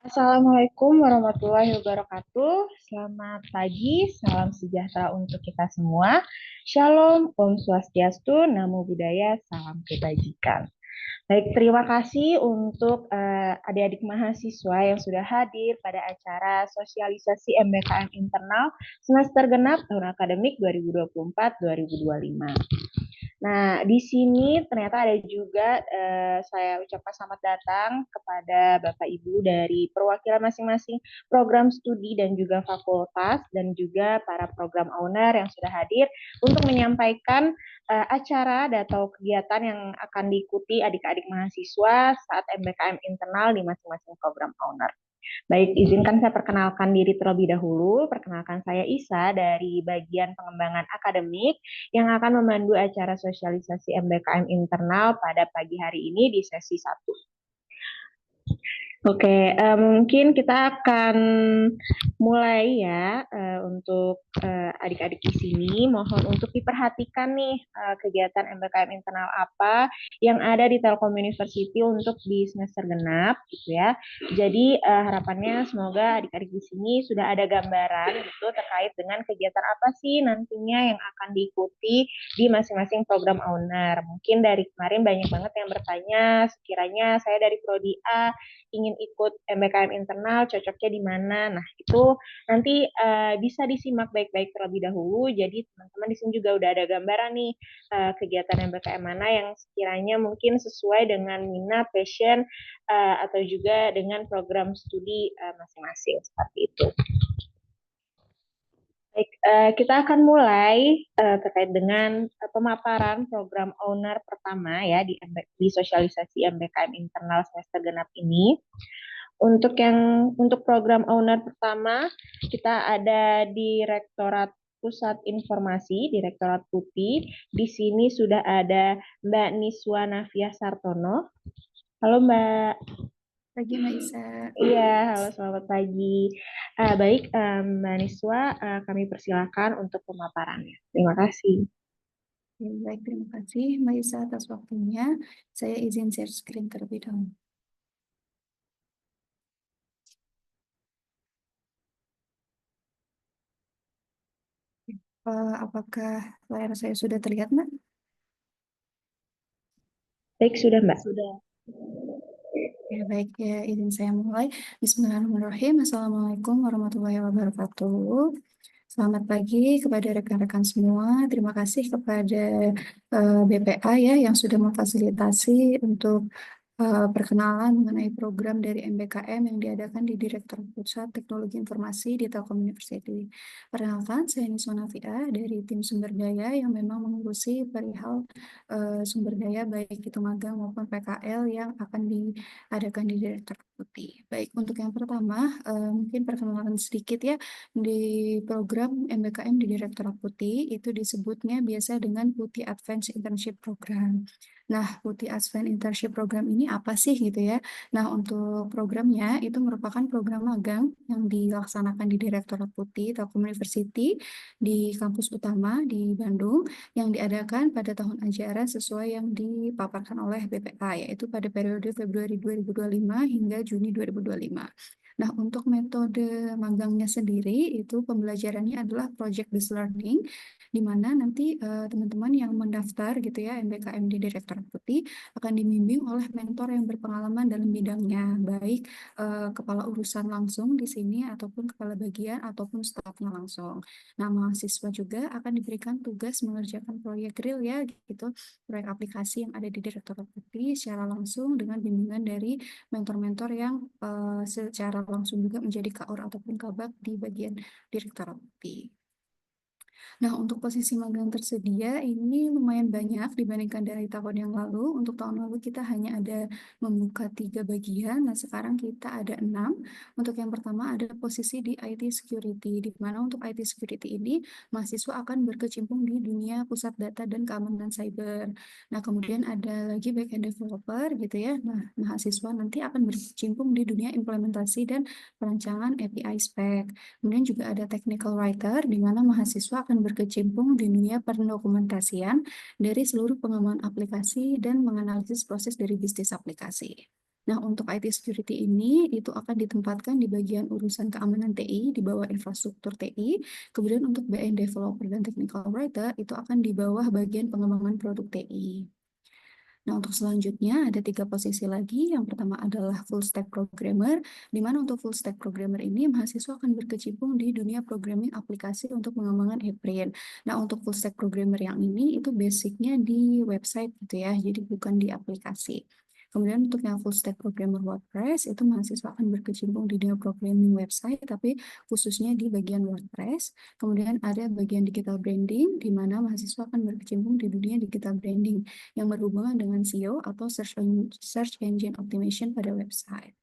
Assalamualaikum warahmatullahi wabarakatuh. Selamat pagi, salam sejahtera untuk kita semua. Shalom, Om Swastiastu, Namo Buddhaya, salam kebajikan. Baik, terima kasih untuk adik-adik mahasiswa yang sudah hadir pada acara sosialisasi MBKM internal semester genap tahun akademik 2024-2025. Nah, di sini ternyata ada juga saya ucapkan selamat datang kepada Bapak Ibu dari perwakilan masing-masing program studi dan juga fakultas dan juga para program owner yang sudah hadir untuk menyampaikan acara atau kegiatan yang akan diikuti adik-adik mahasiswa saat MBKM internal di masing-masing program owner. Baik, izinkan saya perkenalkan diri terlebih dahulu. Perkenalkan saya Isa dari bagian pengembangan akademik yang akan memandu acara sosialisasi MBKM internal pada pagi hari ini di sesi 1. Oke, mungkin kita akan mulai ya untuk adik-adik di sini. Mohon untuk diperhatikan nih kegiatan MBKM internal apa yang ada di Telkom University untuk di semester genap, gitu ya. Jadi harapannya semoga adik-adik di sini sudah ada gambaran gitu terkait dengan kegiatan apa sih nantinya yang akan diikuti di masing-masing program owner. Mungkin dari kemarin banyak banget yang bertanya, sekiranya saya dari Prodi A ingin ikut MBKM internal, cocoknya di mana. Nah, itu nanti bisa disimak baik-baik terlebih dahulu. Jadi teman-teman di sini juga udah ada gambaran nih kegiatan MBKM mana yang sekiranya mungkin sesuai dengan minat, passion, atau juga dengan program studi masing-masing seperti itu. Baik, kita akan mulai terkait dengan pemaparan program owner pertama ya di sosialisasi MBKM internal semester genap ini. Untuk program owner pertama kita ada Direktorat Pusat Informasi, Direktorat Putih. Di sini sudah ada Mbak Niswa Navia Sartono. Halo Mbak. Pagi Mbak Isa. Iya, halo selamat pagi. Baik, Mbak Niswa, kami persilakan untuk pemaparannya. Terima kasih. Baik, terima kasih Mbak Isa atas waktunya. Saya izin share screen terlebih dahulu. Apakah layar saya sudah terlihat, Mbak? Baik, sudah Mbak. Sudah. Ya, baik, ya izin saya mulai. Bismillahirrahmanirrahim. Assalamualaikum warahmatullahi wabarakatuh. Selamat pagi kepada rekan-rekan semua. Terima kasih kepada BPA ya yang sudah memfasilitasi untuk perkenalan mengenai program dari MBKM yang diadakan di Direktorat Pusat Teknologi Informasi di Telkom University. Perkenalkan, saya Niswa Navia dari tim sumber daya yang memang mengurusi perihal sumber daya baik itu magang maupun PKL yang akan diadakan di Direktorat Putih. Baik, untuk yang pertama mungkin perkenalan sedikit ya di program MBKM di Direktorat Putih itu disebutnya biasa dengan Putih Advanced Internship Program. Nah, Putih Advanced Internship Program ini apa sih gitu ya? Nah, untuk programnya itu merupakan program magang yang dilaksanakan di Direktorat Putih Telkom University di kampus utama di Bandung yang diadakan pada tahun ajaran sesuai yang dipaparkan oleh BPA, yaitu pada periode Februari 2025 hingga Juni 2025. Nah, untuk metode magangnya sendiri itu pembelajarannya adalah project-based learning, di mana nanti teman-teman yang mendaftar gitu ya MBKM di Direktorat Putih akan dibimbing oleh mentor yang berpengalaman dalam bidangnya, baik kepala urusan langsung di sini ataupun kepala bagian ataupun stafnya langsung. Nah, mahasiswa juga akan diberikan tugas mengerjakan proyek real ya gitu, proyek aplikasi yang ada di Direktorat Putih secara langsung dengan bimbingan dari mentor-mentor yang secara langsung juga menjadi KOR ataupun kabak di bagian Direktorat Putih. Nah, untuk posisi magang tersedia ini lumayan banyak dibandingkan dari tahun yang lalu. Untuk tahun lalu kita hanya ada membuka 3 bagian, nah sekarang kita ada 6. Untuk yang pertama ada posisi di IT Security, di mana untuk IT Security ini mahasiswa akan berkecimpung di dunia pusat data dan keamanan cyber. Nah, kemudian ada lagi backend developer gitu ya. Nah, mahasiswa nanti akan berkecimpung di dunia implementasi dan perancangan API spec. Kemudian juga ada technical writer, di mana mahasiswa akan berkecimpung di dunia pendokumentasian dari seluruh pengembangan aplikasi dan menganalisis proses dari bisnis aplikasi. Nah, untuk IT security ini itu akan ditempatkan di bagian urusan keamanan TI di bawah infrastruktur TI. Kemudian untuk backend developer dan technical writer itu akan di bawah bagian pengembangan produk TI. Nah, untuk selanjutnya ada 3 posisi lagi. Yang pertama adalah full stack programmer, di mana untuk full stack programmer ini mahasiswa akan berkecimpung di dunia programming aplikasi untuk pengembangan e-print. Nah, untuk full stack programmer yang ini itu basicnya di website gitu ya, jadi bukan di aplikasi. Kemudian untuk yang full stack programmer WordPress itu mahasiswa akan berkecimpung di dunia programming website, tapi khususnya di bagian WordPress. Kemudian ada bagian digital branding, di mana mahasiswa akan berkecimpung di dunia digital branding yang berhubungan dengan SEO atau Search Engine Optimization pada website.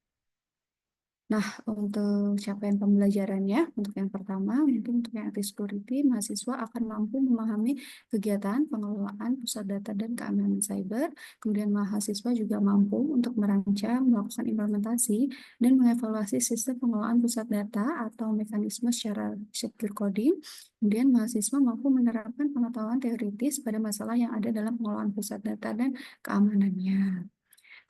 Nah, untuk capaian pembelajarannya, untuk yang pertama, mungkin untuk yang IT security, mahasiswa akan mampu memahami kegiatan pengelolaan pusat data dan keamanan cyber. Kemudian mahasiswa juga mampu untuk merancang, melakukan implementasi, dan mengevaluasi sistem pengelolaan pusat data atau mekanisme secara secure coding. Kemudian mahasiswa mampu menerapkan pengetahuan teoritis pada masalah yang ada dalam pengelolaan pusat data dan keamanannya.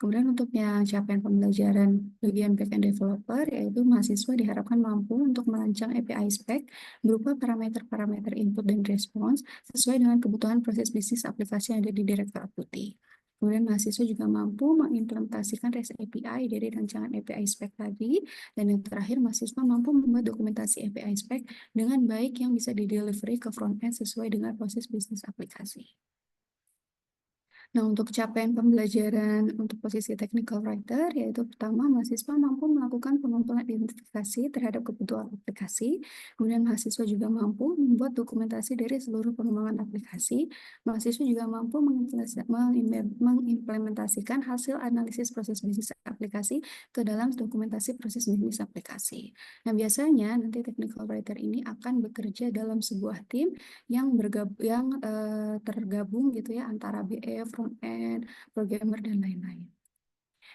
Kemudian untuk yang capaian pembelajaran bagian backend developer, yaitu mahasiswa diharapkan mampu untuk merancang API spec berupa parameter-parameter input dan response sesuai dengan kebutuhan proses bisnis aplikasi yang ada di Direktorat Putih. Kemudian mahasiswa juga mampu mengimplementasikan REST API dari rancangan API spec tadi. Dan yang terakhir, mahasiswa mampu membuat dokumentasi API spec dengan baik yang bisa di-delivery ke front-end sesuai dengan proses bisnis aplikasi. Nah, untuk capaian pembelajaran untuk posisi technical writer, yaitu pertama, mahasiswa mampu melakukan pengumpulan identifikasi terhadap kebutuhan aplikasi. Kemudian mahasiswa juga mampu membuat dokumentasi dari seluruh pengembangan aplikasi. Mahasiswa juga mampu mengimplementasikan hasil analisis proses bisnis aplikasi ke dalam dokumentasi proses bisnis aplikasi. Nah, biasanya nanti technical writer ini akan bekerja dalam sebuah tim yang tergabung gitu ya antara BE, front end, programmer dan lain-lain.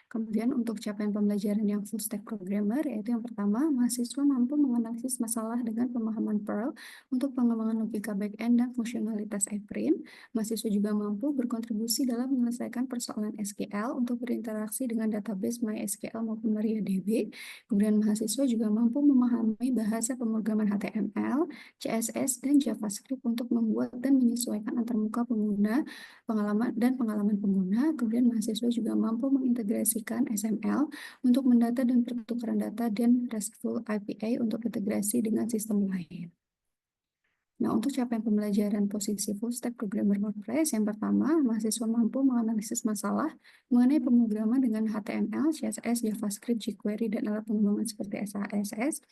Kemudian untuk capaian pembelajaran yang full stack programmer, yaitu yang pertama, mahasiswa mampu menganalisis masalah dengan pemahaman Perl untuk pengembangan logika back-end dan fungsionalitas e-print. Mahasiswa juga mampu berkontribusi dalam menyelesaikan persoalan SQL untuk berinteraksi dengan database MySQL maupun MariaDB. Kemudian mahasiswa juga mampu memahami bahasa pemrograman HTML, CSS, dan JavaScript untuk membuat dan menyesuaikan antarmuka pengguna pengalaman pengguna. Kemudian mahasiswa juga mampu mengintegrasikan XML untuk mendata dan pertukaran data dan RESTful API untuk integrasi dengan sistem lain. Nah, untuk capaian pembelajaran posisi full stack programmer WordPress, yang pertama, mahasiswa mampu menganalisis masalah mengenai pemrograman dengan HTML, CSS, JavaScript, jQuery, dan alat pengembangan seperti SASS.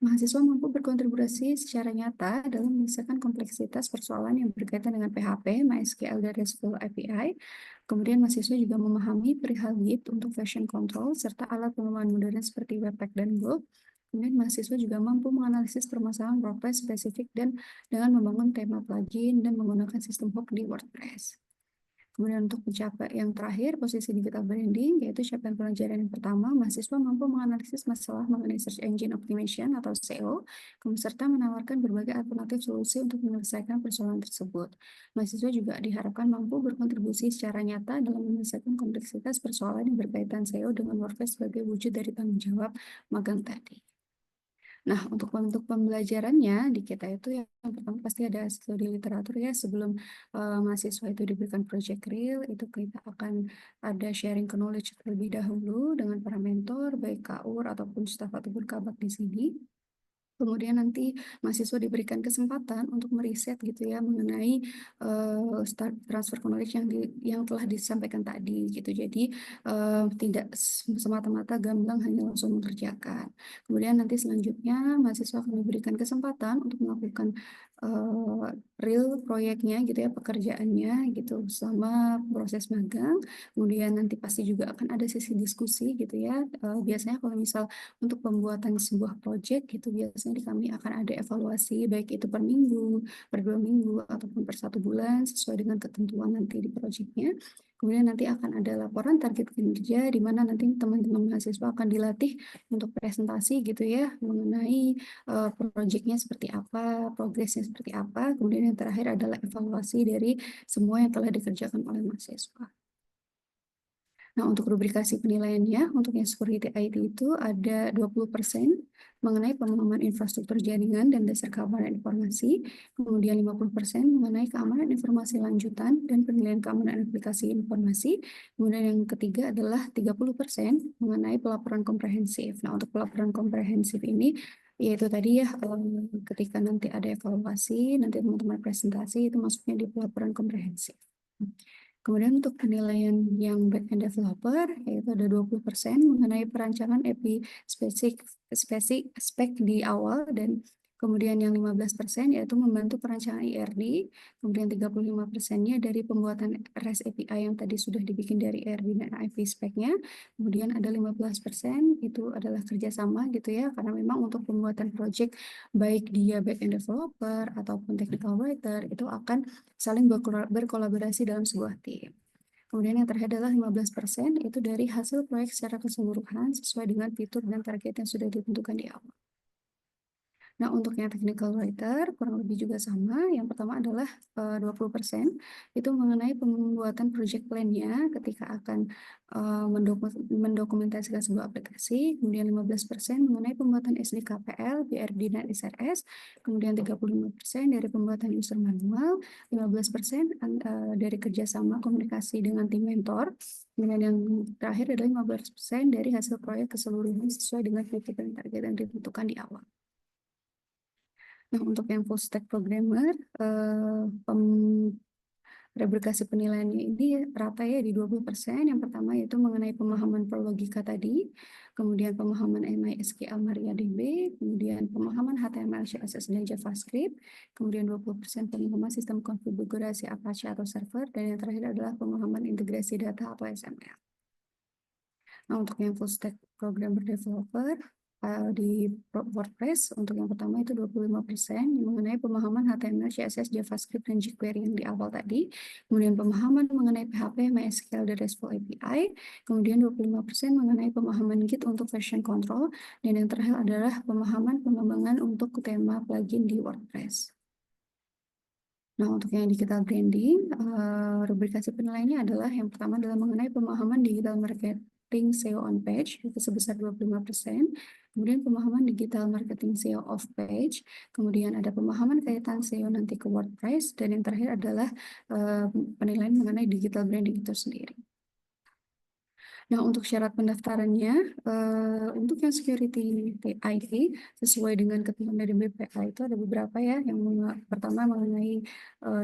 Mahasiswa mampu berkontribusi secara nyata dalam menyelesaikan kompleksitas persoalan yang berkaitan dengan PHP, MySQL, dan RESTful API. Kemudian mahasiswa juga memahami perihal Git untuk version control, serta alat pengembangan modern seperti Webpack dan Gulp. Kemudian mahasiswa juga mampu menganalisis permasalahan WordPress spesifik dan dengan membangun tema plugin dan menggunakan sistem hook di WordPress. Kemudian untuk mencapai yang terakhir, posisi digital branding, yaitu capaian pelajaran yang pertama, mahasiswa mampu menganalisis masalah mengenai Search Engine Optimization atau SEO, serta menawarkan berbagai alternatif solusi untuk menyelesaikan persoalan tersebut. Mahasiswa juga diharapkan mampu berkontribusi secara nyata dalam menyelesaikan kompleksitas persoalan yang berkaitan SEO dengan WordPress sebagai wujud dari tanggung jawab magang tadi. Nah, untuk bentuk pembelajarannya di kita itu yang pertama pasti ada studi literatur ya sebelum mahasiswa itu diberikan project real, itu kita akan ada sharing knowledge terlebih dahulu dengan para mentor, baik KUR ataupun staf ataupun kabak di sini. Kemudian nanti mahasiswa diberikan kesempatan untuk meriset gitu ya mengenai transfer knowledge yang telah disampaikan tadi gitu. Jadi tidak semata-mata gamblang hanya langsung mengerjakan. Kemudian nanti selanjutnya mahasiswa akan diberikan kesempatan untuk melakukan real proyeknya gitu ya, pekerjaannya gitu selama proses magang. Kemudian nanti pasti juga akan ada sesi diskusi gitu ya. Biasanya kalau misal untuk pembuatan sebuah project gitu biasanya di kami akan ada evaluasi baik itu per minggu, per 2 minggu, ataupun per 1 bulan sesuai dengan ketentuan nanti di projectnya. Kemudian nanti akan ada laporan target kinerja di mana nanti teman-teman mahasiswa akan dilatih untuk presentasi gitu ya mengenai projectnya seperti apa, progresnya seperti apa. Kemudian yang terakhir adalah evaluasi dari semua yang telah dikerjakan oleh mahasiswa. Nah, untuk rubrikasi penilaiannya, untuk yang security IT itu ada 20% mengenai pemahaman infrastruktur jaringan dan dasar keamanan informasi, kemudian 50% mengenai keamanan informasi lanjutan dan penilaian keamanan aplikasi informasi, kemudian yang ketiga adalah 30% mengenai pelaporan komprehensif. Nah, untuk pelaporan komprehensif ini, yaitu tadi ya, ketika nanti ada evaluasi, nanti teman-teman presentasi, itu masuknya di pelaporan komprehensif. Kemudian untuk penilaian yang back-end developer, yaitu ada 20% mengenai perancangan API spek di awal, dan kemudian yang 15% yaitu membantu perancangan IRD, kemudian 35%-nya dari pembuatan REST API yang tadi sudah dibikin dari IRD dan API speknya, kemudian ada 15% itu adalah kerjasama gitu ya, karena memang untuk pembuatan project baik dia back-end developer ataupun technical writer itu akan saling berkolaborasi dalam sebuah tim. Kemudian yang terakhir adalah 15% itu dari hasil proyek secara keseluruhan sesuai dengan fitur dan target yang sudah ditentukan di awal. Nah, untuk yang technical writer kurang lebih juga sama. Yang pertama adalah 20% itu mengenai pembuatan project plan-nya ketika akan mendokumentasikan sebuah aplikasi. Kemudian 15% mengenai pembuatan SDKPL, BRD, dan SRS. Kemudian 35% dari pembuatan user manual. 15% dari kerjasama komunikasi dengan tim mentor. Kemudian yang terakhir adalah 15% dari hasil proyek keseluruhan sesuai dengan fitur dan target yang ditentukan di awal. Nah, untuk yang full stack programmer, rubrikasi penilaiannya ini rata ya di 20%. Yang pertama yaitu mengenai pemahaman prologika tadi, kemudian pemahaman MySQL MariaDB, kemudian pemahaman HTML, CSS, dan JavaScript, kemudian 20% pemahaman sistem konfigurasi Apache atau server, dan yang terakhir adalah pemahaman integrasi data atau XML. Nah, untuk yang full stack programmer developer, di WordPress, untuk yang pertama itu 25% mengenai pemahaman HTML, CSS, JavaScript, dan jQuery yang di awal tadi. Kemudian pemahaman mengenai PHP, MySQL, dan RESTful API. Kemudian 25% mengenai pemahaman Git untuk version control. Dan yang terakhir adalah pemahaman pengembangan untuk tema plugin di WordPress. Nah, untuk yang digital branding, rubrikasi penilaiannya adalah yang pertama adalah mengenai pemahaman digital marketing SEO on page, itu sebesar 25%. Kemudian pemahaman digital marketing SEO off page. Kemudian ada pemahaman kaitan SEO nanti ke WordPress. Dan yang terakhir adalah penilaian mengenai digital branding itu sendiri. Nah, untuk syarat pendaftarannya, untuk yang security IT, sesuai dengan ketentuan dari BPA itu ada beberapa ya. Yang pertama mengenai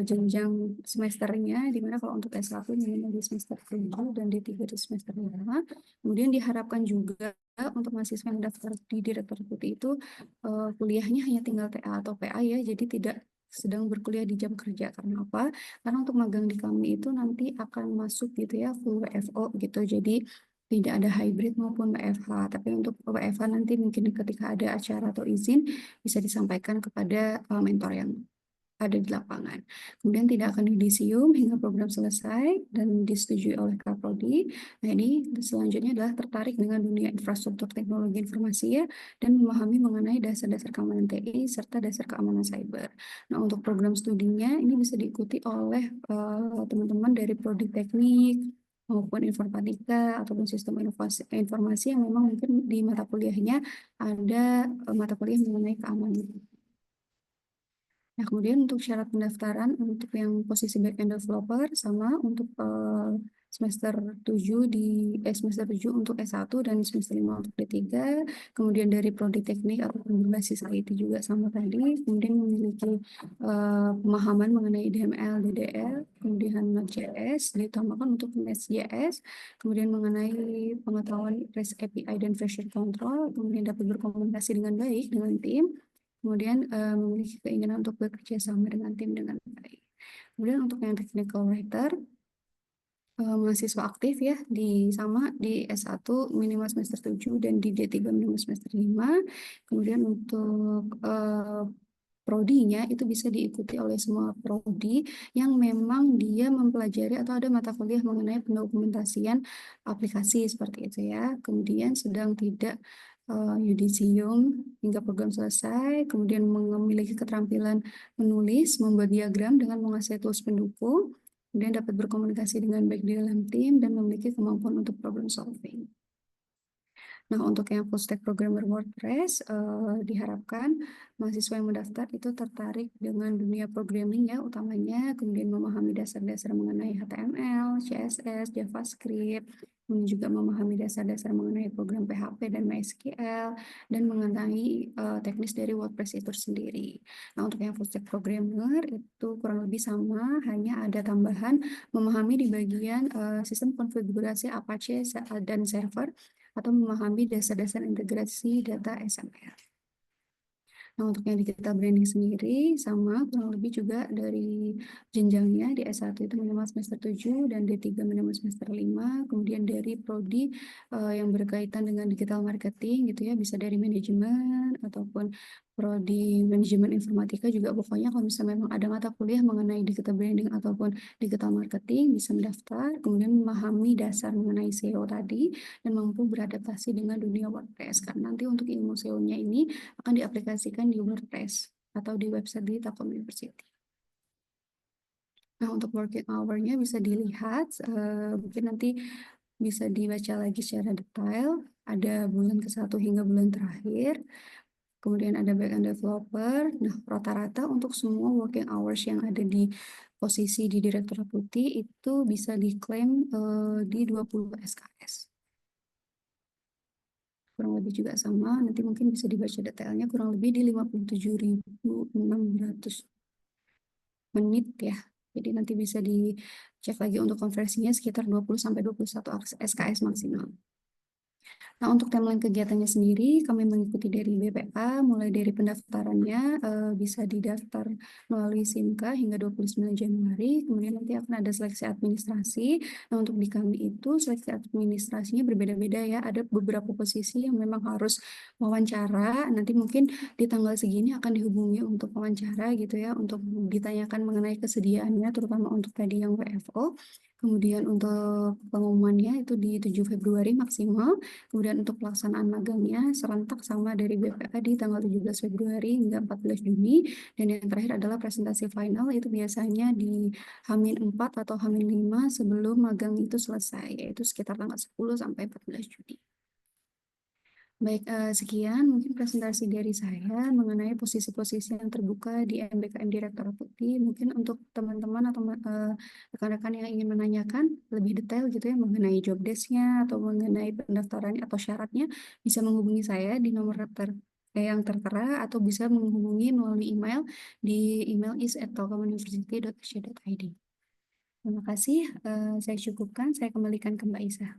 jenjang semesternya, di mana kalau untuk S1 minimal di semester 7 dan D3 di semester 5. Kemudian diharapkan juga untuk mahasiswa yang daftar di Direktur Putih itu kuliahnya hanya tinggal TA atau PA ya, jadi tidak sedang berkuliah di jam kerja. Karena apa? Karena untuk magang di kami itu nanti akan masuk gitu ya, full WFO gitu. Jadi tidak ada hybrid maupun WFH. Tapi untuk WFH nanti mungkin ketika ada acara atau izin bisa disampaikan kepada mentor yang ada di lapangan. Kemudian tidak akan yudisium hingga program selesai dan disetujui oleh Kaprodi. Nah, ini selanjutnya adalah tertarik dengan dunia infrastruktur teknologi informasi ya, dan memahami mengenai dasar-dasar keamanan TI serta dasar keamanan cyber. Nah, untuk program studinya ini bisa diikuti oleh teman-teman dari prodi teknik maupun informatika ataupun sistem informasi yang memang mungkin di mata kuliahnya ada mata kuliah mengenai keamanan. Nah, kemudian untuk syarat pendaftaran untuk yang posisi back-end developer sama untuk semester 7 semester 7 untuk S1 dan semester 5 untuk D3. Kemudian dari prodi teknik atau berbasis IT juga sama tadi. Kemudian memiliki pemahaman mengenai DML, DDL, kemudian Node.js, ditambahkan untuk Nest.js, kemudian mengenai pengetahuan REST API dan version control, kemudian dapat berkomunikasi dengan baik dengan tim, kemudian memiliki keinginan untuk bekerja sama dengan tim dengan baik. Kemudian untuk yang technical writer, mahasiswa aktif ya di S1 minimal semester 7 dan di D3 minimal semester 5. Kemudian untuk prodinya itu bisa diikuti oleh semua prodi yang memang dia mempelajari atau ada mata kuliah mengenai pendokumentasian aplikasi seperti itu ya. Kemudian sedang tidak yudisium hingga program selesai, kemudian memiliki keterampilan menulis, membuat diagram dengan menguasai tools pendukung, kemudian dapat berkomunikasi dengan baik di dalam tim, dan memiliki kemampuan untuk problem solving. Nah, untuk yang full stack programmer WordPress, diharapkan mahasiswa yang mendaftar itu tertarik dengan dunia programming ya, utamanya, kemudian memahami dasar-dasar mengenai HTML, CSS, JavaScript, kemudian juga memahami dasar-dasar mengenai program PHP dan MySQL, dan mengenai teknis dari WordPress itu sendiri. Nah, untuk yang full stack programmer itu kurang lebih sama, hanya ada tambahan memahami di bagian sistem konfigurasi Apache dan server, atau memahami dasar-dasar integrasi data XML. Nah, untuk yang digital branding sendiri, sama kurang lebih juga dari jenjangnya di S1 itu minimal semester 7 dan D3 minimal semester 5. Kemudian dari prodi yang berkaitan dengan digital marketing gitu ya, bisa dari manajemen ataupun prodi manajemen informatika juga. Pokoknya kalau misalnya memang ada mata kuliah mengenai digital branding ataupun digital marketing, bisa mendaftar, kemudian memahami dasar mengenai SEO tadi, dan mampu beradaptasi dengan dunia WordPress. Karena nanti untuk ilmu SEO-nya ini akan diaplikasikan di WordPress atau di website di Telkom University. Nah, untuk working hour-nya bisa dilihat, mungkin nanti bisa dibaca lagi secara detail. Ada bulan ke-1 hingga bulan terakhir. Kemudian ada backend developer. Nah, rata-rata untuk semua working hours yang ada di posisi di Direktur Putih itu bisa diklaim di 20 SKS. Kurang lebih juga sama, nanti mungkin bisa dibaca detailnya, kurang lebih di 57.600 menit ya. Jadi nanti bisa dicek lagi untuk konversinya sekitar 20-21 SKS maksimal. Nah, untuk timeline kegiatannya sendiri, kami mengikuti dari BPA, mulai dari pendaftarannya bisa didaftar melalui SIMKA hingga 29 Januari, kemudian nanti akan ada seleksi administrasi. Nah, untuk di kami itu seleksi administrasinya berbeda-beda ya, ada beberapa posisi yang memang harus wawancara, nanti mungkin di tanggal segini akan dihubungi untuk wawancara gitu ya, untuk ditanyakan mengenai kesediaannya, terutama untuk tadi yang WFO. Kemudian untuk pengumumannya itu di 7 Februari maksimal. Kemudian untuk pelaksanaan magangnya serentak sama dari BPA di tanggal 17 Februari hingga 14 Juni. Dan yang terakhir adalah presentasi final, itu biasanya di H-4 atau H-5 sebelum magang itu selesai, yaitu sekitar tanggal 10 sampai 14 Juni. Baik, sekian mungkin presentasi dari saya mengenai posisi-posisi yang terbuka di MBKM Direktorat Putih. Mungkin untuk teman-teman atau rekan-rekan yang ingin menanyakan lebih detail gitu ya mengenai job desk-nya atau mengenai pendaftarannya atau syaratnya, bisa menghubungi saya di nomor yang tertera, atau bisa menghubungi melalui email di email is@telkomuniversity.ac.id. Terima kasih, saya cukupkan, saya kembalikan ke Mbak Isa.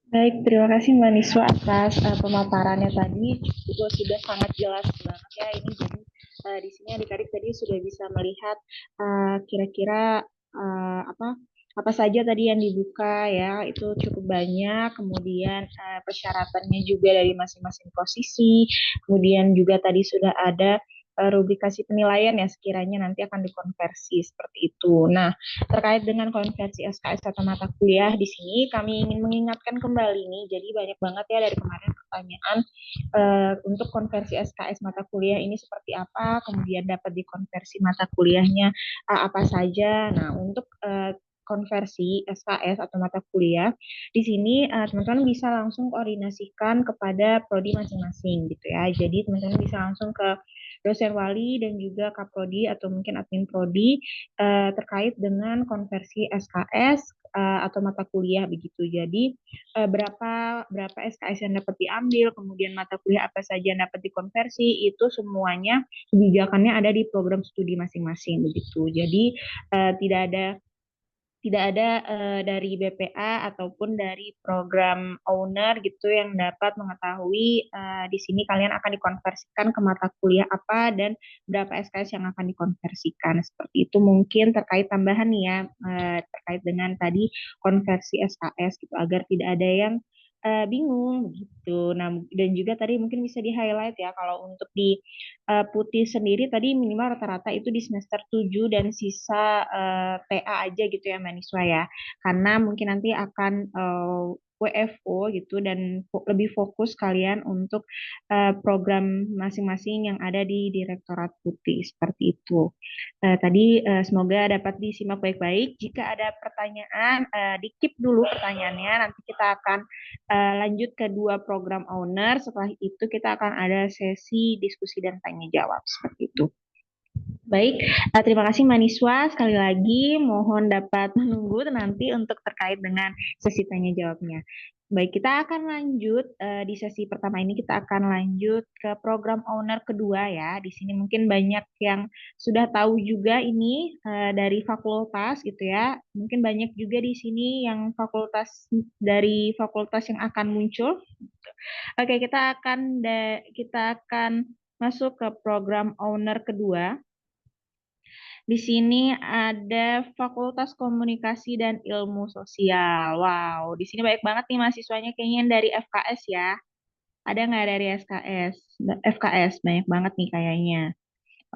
Baik, terima kasih Mbak Niswa atas pemaparannya tadi, juga sudah sangat jelas banget ya ini. Jadi di sini adik-adik tadi sudah bisa melihat kira-kira apa saja tadi yang dibuka ya, itu cukup banyak. Kemudian persyaratannya juga dari masing-masing posisi. Kemudian juga tadi sudah ada rubrikasi penilaian ya, sekiranya nanti akan dikonversi seperti itu. Nah, terkait dengan konversi SKS atau mata kuliah di sini kami ingin mengingatkan kembali nih. Jadi banyak banget ya dari kemarin pertanyaan untuk konversi SKS mata kuliah ini seperti apa, kemudian dapat dikonversi mata kuliahnya apa saja. Nah, untuk konversi SKS atau mata kuliah di sini teman-teman bisa langsung koordinasikan kepada prodi masing-masing gitu ya. Jadi teman-teman bisa langsung ke dosen wali dan juga kaprodi atau mungkin admin prodi terkait dengan konversi SKS atau mata kuliah begitu. Jadi berapa SKS yang dapat diambil, kemudian mata kuliah apa saja yang dapat dikonversi, itu semuanya kebijakannya ada di program studi masing-masing begitu. Jadi tidak ada dari BPA ataupun dari program owner gitu yang dapat mengetahui di sini kalian akan dikonversikan ke mata kuliah apa dan berapa SKS yang akan dikonversikan. Seperti itu mungkin terkait tambahan nih ya, terkait dengan tadi konversi SKS gitu, agar tidak ada yang bingung gitu. Nah, dan juga tadi mungkin bisa di-highlight ya, kalau untuk di Putih sendiri tadi minimal rata-rata itu di semester 7 dan sisa TA aja gitu ya mahasiswa ya. Karena mungkin nanti akan WFO gitu dan lebih fokus kalian untuk program masing-masing yang ada di Direktorat Putih seperti itu. Tadi semoga dapat disimak baik-baik. Jika ada pertanyaan, di-keep dulu pertanyaannya. Nanti kita akan lanjut ke dua program owner. Setelah itu kita akan ada sesi diskusi dan tanya jawab seperti itu. Baik, terima kasih Maniswa. Sekali lagi mohon dapat menunggu nanti untuk terkait dengan sesi tanya jawabnya. Baik, kita akan lanjut di sesi pertama ini kita akan lanjut ke program owner kedua ya. Di sini mungkin banyak yang sudah tahu juga ini dari fakultas gitu ya. Mungkin banyak juga di sini yang dari fakultas yang akan muncul. Oke, kita akan masuk ke program owner kedua. Di sini ada Fakultas Komunikasi dan Ilmu Sosial. Wow, di sini banyak banget nih mahasiswanya kayaknya dari FKS ya. Ada nggak dari SKS? FKS banyak banget nih kayaknya.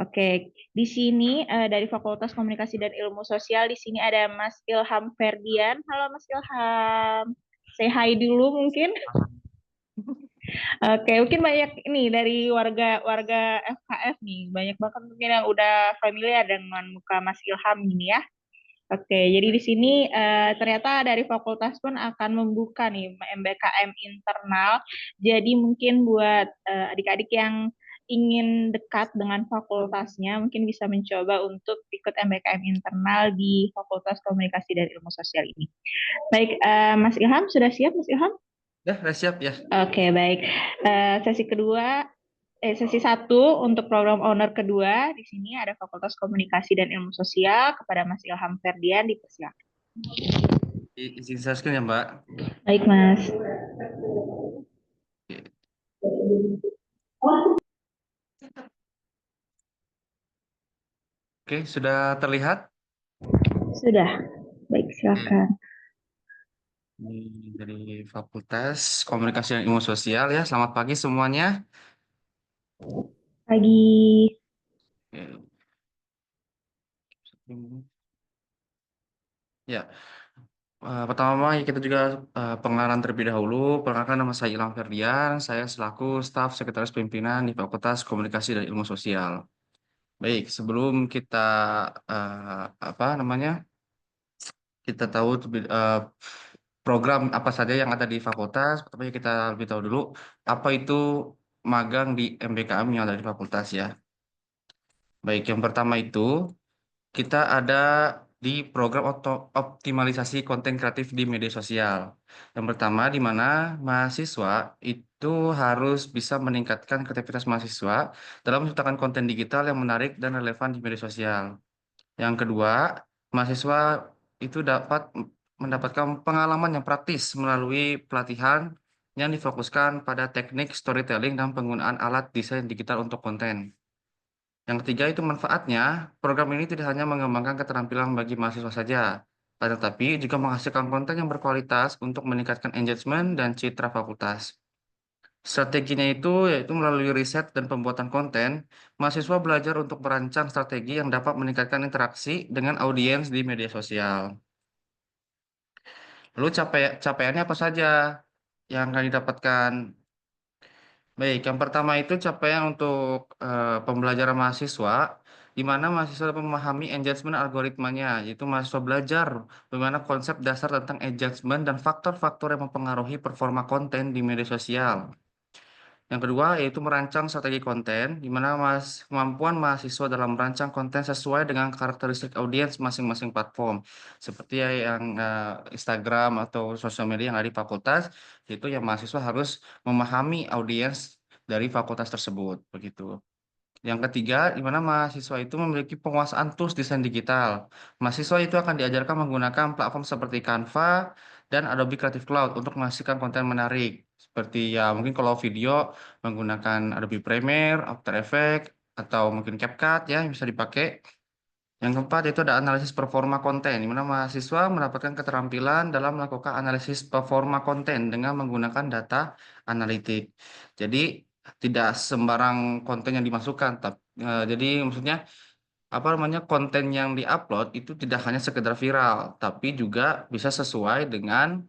Oke, di sini dari Fakultas Komunikasi dan Ilmu Sosial di sini ada Mas Ilham Ferdian. Halo Mas Ilham. Say hi dulu mungkin. Oke, mungkin banyak ini dari warga FKF nih. Banyak banget mungkin yang udah familiar dengan muka Mas Ilham ini ya. Oke, jadi di sini ternyata dari fakultas pun akan membuka nih MBKM internal. Jadi mungkin buat adik-adik yang ingin dekat dengan fakultasnya, mungkin bisa mencoba untuk ikut MBKM internal di Fakultas Komunikasi dan Ilmu Sosial ini. Baik, Mas Ilham, sudah siap Mas Ilham? Ya, udah siap ya. Oke, baik. Sesi kedua, sesi satu untuk program owner kedua. Di sini ada Fakultas Komunikasi dan Ilmu Sosial kepada Mas Ilham Ferdian dipersilakan. Izin share screen ya, Mbak. Baik, Mas. Oke, sudah terlihat? Sudah. Baik, silakan. Ini dari Fakultas Komunikasi dan Ilmu Sosial ya. Selamat pagi semuanya. Pagi. Oke. Ya, pertama kita juga pengenalan terlebih dahulu. Perkenalkan, nama saya Ilham Ferdian. Saya selaku staf sekretaris pimpinan di Fakultas Komunikasi dan Ilmu Sosial. Baik, sebelum kita apa namanya? Kita tahu program apa saja yang ada di fakultas. Pertama kita lebih tahu dulu apa itu magang di MBKM yang ada di fakultas ya. Baik, yang pertama itu kita ada di program optimalisasi konten kreatif di media sosial. Yang pertama di mana mahasiswa itu harus bisa meningkatkan kreativitas mahasiswa dalam menciptakan konten digital yang menarik dan relevan di media sosial. Yang kedua, mahasiswa itu dapat mendapatkan pengalaman yang praktis melalui pelatihan yang difokuskan pada teknik storytelling dan penggunaan alat desain digital untuk konten. Yang ketiga itu manfaatnya, program ini tidak hanya mengembangkan keterampilan bagi mahasiswa saja, tetapi juga menghasilkan konten yang berkualitas untuk meningkatkan engagement dan citra fakultas. Strateginya itu yaitu melalui riset dan pembuatan konten, mahasiswa belajar untuk merancang strategi yang dapat meningkatkan interaksi dengan audiens di media sosial. Lalu capaiannya apa saja yang akan didapatkan? Baik, yang pertama itu capaian untuk pembelajaran mahasiswa, di mana mahasiswa dapat memahami engagement algoritmanya, yaitu mahasiswa belajar bagaimana konsep dasar tentang engagement dan faktor-faktor yang mempengaruhi performa konten di media sosial. Yang kedua yaitu merancang strategi konten, di mana kemampuan mahasiswa dalam merancang konten sesuai dengan karakteristik audiens masing-masing platform, seperti yang Instagram atau sosial media yang ada di fakultas, itu yang mahasiswa harus memahami audiens dari fakultas tersebut, begitu. Yang ketiga, di mana mahasiswa itu memiliki penguasaan tools desain digital. Mahasiswa itu akan diajarkan menggunakan platform seperti Canva dan Adobe Creative Cloud untuk menghasilkan konten menarik. Seperti ya mungkin kalau video menggunakan Adobe Premiere, After Effects, atau mungkin CapCut ya yang bisa dipakai. Yang keempat itu ada analisis performa konten, di mana mahasiswa mendapatkan keterampilan dalam melakukan analisis performa konten dengan menggunakan data analitik. Jadi tidak sembarang konten yang dimasukkan, jadi maksudnya apa namanya konten yang diupload itu tidak hanya sekedar viral, tapi juga bisa sesuai dengan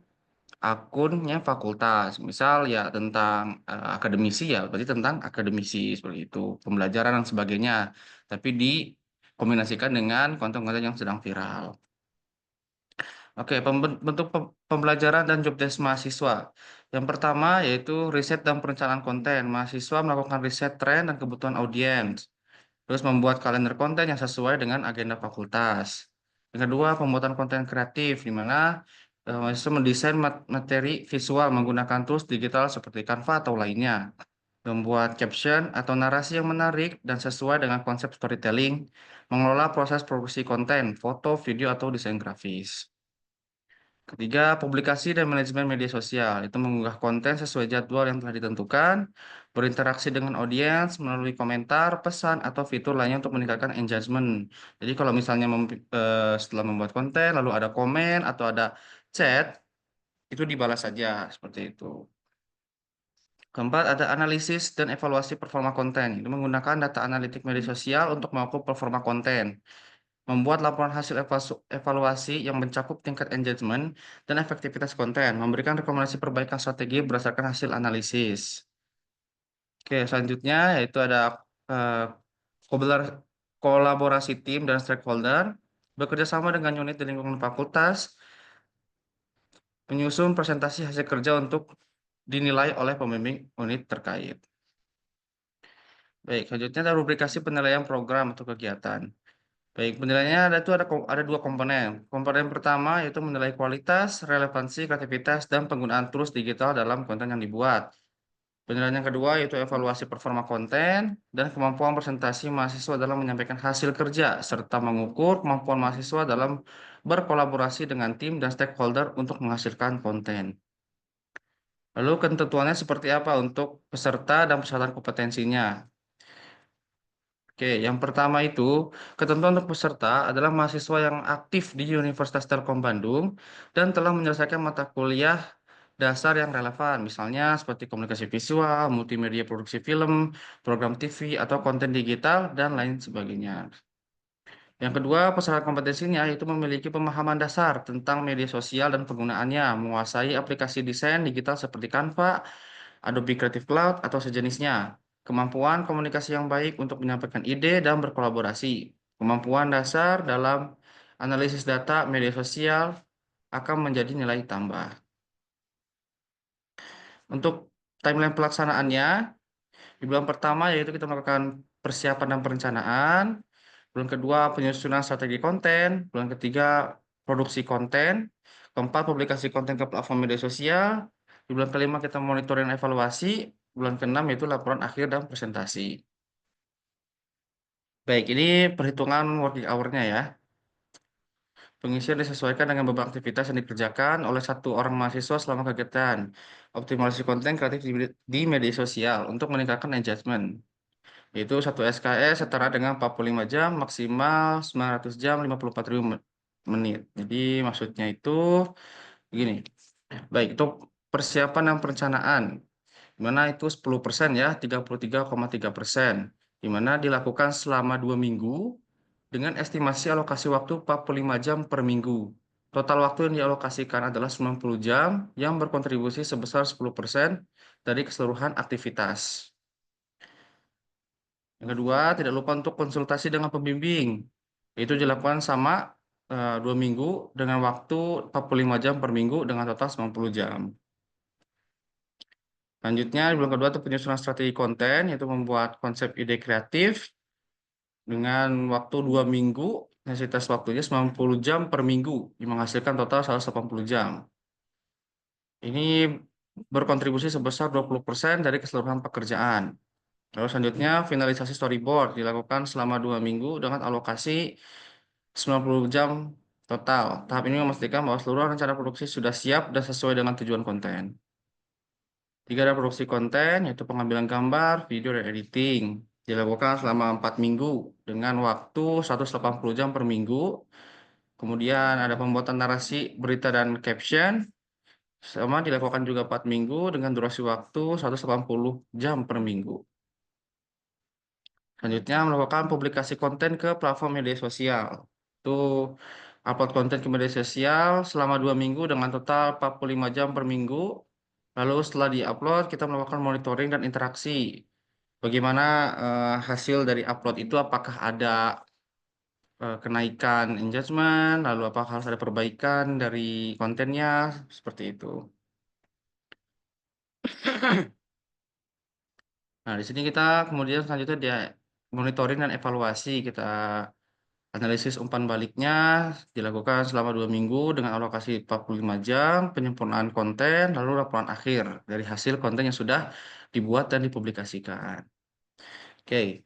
akunnya fakultas. Misal ya tentang akademisi ya, berarti tentang akademisi seperti itu, pembelajaran dan sebagainya. Tapi dikombinasikan dengan konten-konten yang sedang viral. Oke, bentuk pembelajaran dan job desk mahasiswa. Yang pertama yaitu riset dan perencanaan konten. Mahasiswa melakukan riset tren dan kebutuhan audiens. Terus membuat kalender konten yang sesuai dengan agenda fakultas. Yang kedua, pembuatan konten kreatif, di mana mahasiswa mendesain materi visual menggunakan tools digital seperti Canva atau lainnya. Membuat caption atau narasi yang menarik dan sesuai dengan konsep storytelling. Mengelola proses produksi konten, foto, video, atau desain grafis. Ketiga, publikasi dan manajemen media sosial. Itu mengunggah konten sesuai jadwal yang telah ditentukan, berinteraksi dengan audiens melalui komentar, pesan, atau fitur lainnya untuk meningkatkan engagement. Jadi kalau misalnya setelah membuat konten, lalu ada komen atau ada chat, itu dibalas saja, seperti itu. Keempat, ada analisis dan evaluasi performa konten. Itu menggunakan data analitik media sosial untuk mengukur performa konten. Membuat laporan hasil evaluasi yang mencakup tingkat engagement dan efektivitas konten, memberikan rekomendasi perbaikan strategi berdasarkan hasil analisis. Oke, selanjutnya yaitu ada eh, kolaborasi tim dan stakeholder, bekerja sama dengan unit di lingkungan fakultas, menyusun presentasi hasil kerja untuk dinilai oleh pembimbing unit terkait. Baik, selanjutnya ada rubrikasi penilaian program atau kegiatan. Baik, penilaiannya ada dua komponen. Komponen pertama yaitu menilai kualitas, relevansi, kreativitas, dan penggunaan tools digital dalam konten yang dibuat. Penilaian yang kedua yaitu evaluasi performa konten dan kemampuan presentasi mahasiswa dalam menyampaikan hasil kerja, serta mengukur kemampuan mahasiswa dalam berkolaborasi dengan tim dan stakeholder untuk menghasilkan konten. Lalu ketentuannya seperti apa untuk peserta dan persyaratan kompetensinya? Oke, yang pertama itu, ketentuan untuk peserta adalah mahasiswa yang aktif di Universitas Telkom Bandung dan telah menyelesaikan mata kuliah dasar yang relevan, misalnya seperti komunikasi visual, multimedia produksi film, program TV, atau konten digital, dan lain sebagainya. Yang kedua, persyaratan kompetensinya itu memiliki pemahaman dasar tentang media sosial dan penggunaannya, menguasai aplikasi desain digital seperti Canva, Adobe Creative Cloud, atau sejenisnya. Kemampuan komunikasi yang baik untuk menyampaikan ide dan berkolaborasi. Kemampuan dasar dalam analisis data media sosial akan menjadi nilai tambah. Untuk timeline pelaksanaannya, di bulan pertama yaitu kita melakukan persiapan dan perencanaan. Bulan kedua penyusunan strategi konten. Bulan ketiga produksi konten. Keempat publikasi konten ke platform media sosial. Di bulan kelima kita monitoring dan evaluasi. Bulan keenam yaitu laporan akhir dan presentasi. Baik, ini perhitungan working hour-nya ya. Pengisian disesuaikan dengan beban aktivitas yang dikerjakan oleh satu orang mahasiswa selama kegiatan. Optimalisasi konten kreatif di media sosial untuk meningkatkan engagement. Yaitu satu SKS setara dengan 45 jam, maksimal 900 jam, 54.000 menit. Jadi maksudnya itu begini. Baik, itu persiapan dan perencanaan. Di mana itu 10% ya, 33,3%. Di mana dilakukan selama 2 minggu dengan estimasi alokasi waktu 45 jam per minggu. Total waktu yang dialokasikan adalah 90 jam yang berkontribusi sebesar 10% dari keseluruhan aktivitas. Yang kedua, tidak lupa untuk konsultasi dengan pembimbing. Itu dilakukan sama 2 minggu dengan waktu 45 jam per minggu dengan total 90 jam. Selanjutnya, di bulan kedua itu penyusunan strategi konten, yaitu membuat konsep ide kreatif dengan waktu 2 minggu, intensitas waktunya 90 jam per minggu, yang menghasilkan total 180 jam. Ini berkontribusi sebesar 20% dari keseluruhan pekerjaan. Lalu selanjutnya, finalisasi storyboard dilakukan selama 2 minggu dengan alokasi 90 jam total. Tahap ini memastikan bahwa seluruh rencana produksi sudah siap dan sesuai dengan tujuan konten. Tiga ada produksi konten, yaitu pengambilan gambar, video, dan editing. Dilakukan selama 4 minggu dengan waktu 180 jam per minggu. Kemudian ada pembuatan narasi, berita, dan caption. Sama dilakukan juga 4 minggu dengan durasi waktu 180 jam per minggu. Selanjutnya melakukan publikasi konten ke platform media sosial. Itu upload konten ke media sosial selama 2 minggu dengan total 45 jam per minggu. Lalu setelah di-upload, kita melakukan monitoring dan interaksi. Bagaimana hasil dari upload itu, apakah ada kenaikan engagement, lalu apakah harus ada perbaikan dari kontennya, seperti itu. Nah, di sini kita kemudian selanjutnya dia monitoring dan evaluasi. Kita analisis umpan baliknya dilakukan selama 2 minggu dengan alokasi 45 jam, penyempurnaan konten, lalu laporan akhir dari hasil konten yang sudah dibuat dan dipublikasikan. Oke,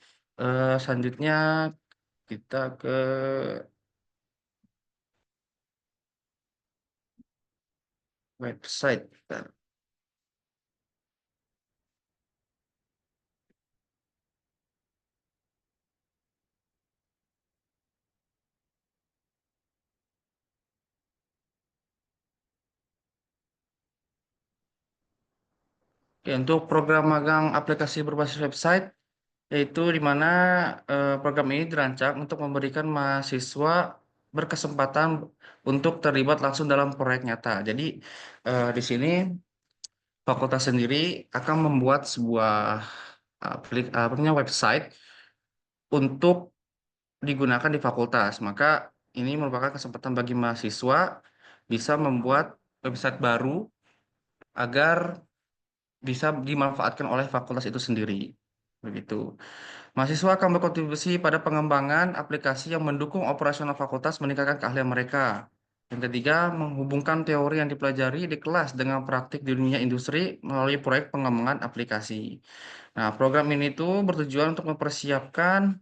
selanjutnya kita ke website. Oke, untuk program magang aplikasi berbasis website, yaitu di mana program ini dirancang untuk memberikan mahasiswa berkesempatan untuk terlibat langsung dalam proyek nyata. Jadi di sini fakultas sendiri akan membuat sebuah website untuk digunakan di fakultas. Maka ini merupakan kesempatan bagi mahasiswa bisa membuat website baru agar bisa dimanfaatkan oleh fakultas itu sendiri. Begitu. Mahasiswa akan berkontribusi pada pengembangan aplikasi yang mendukung operasional fakultas meningkatkan keahlian mereka. Yang ketiga, menghubungkan teori yang dipelajari di kelas dengan praktik di dunia industri melalui proyek pengembangan aplikasi. Nah, program ini tuh bertujuan untuk mempersiapkan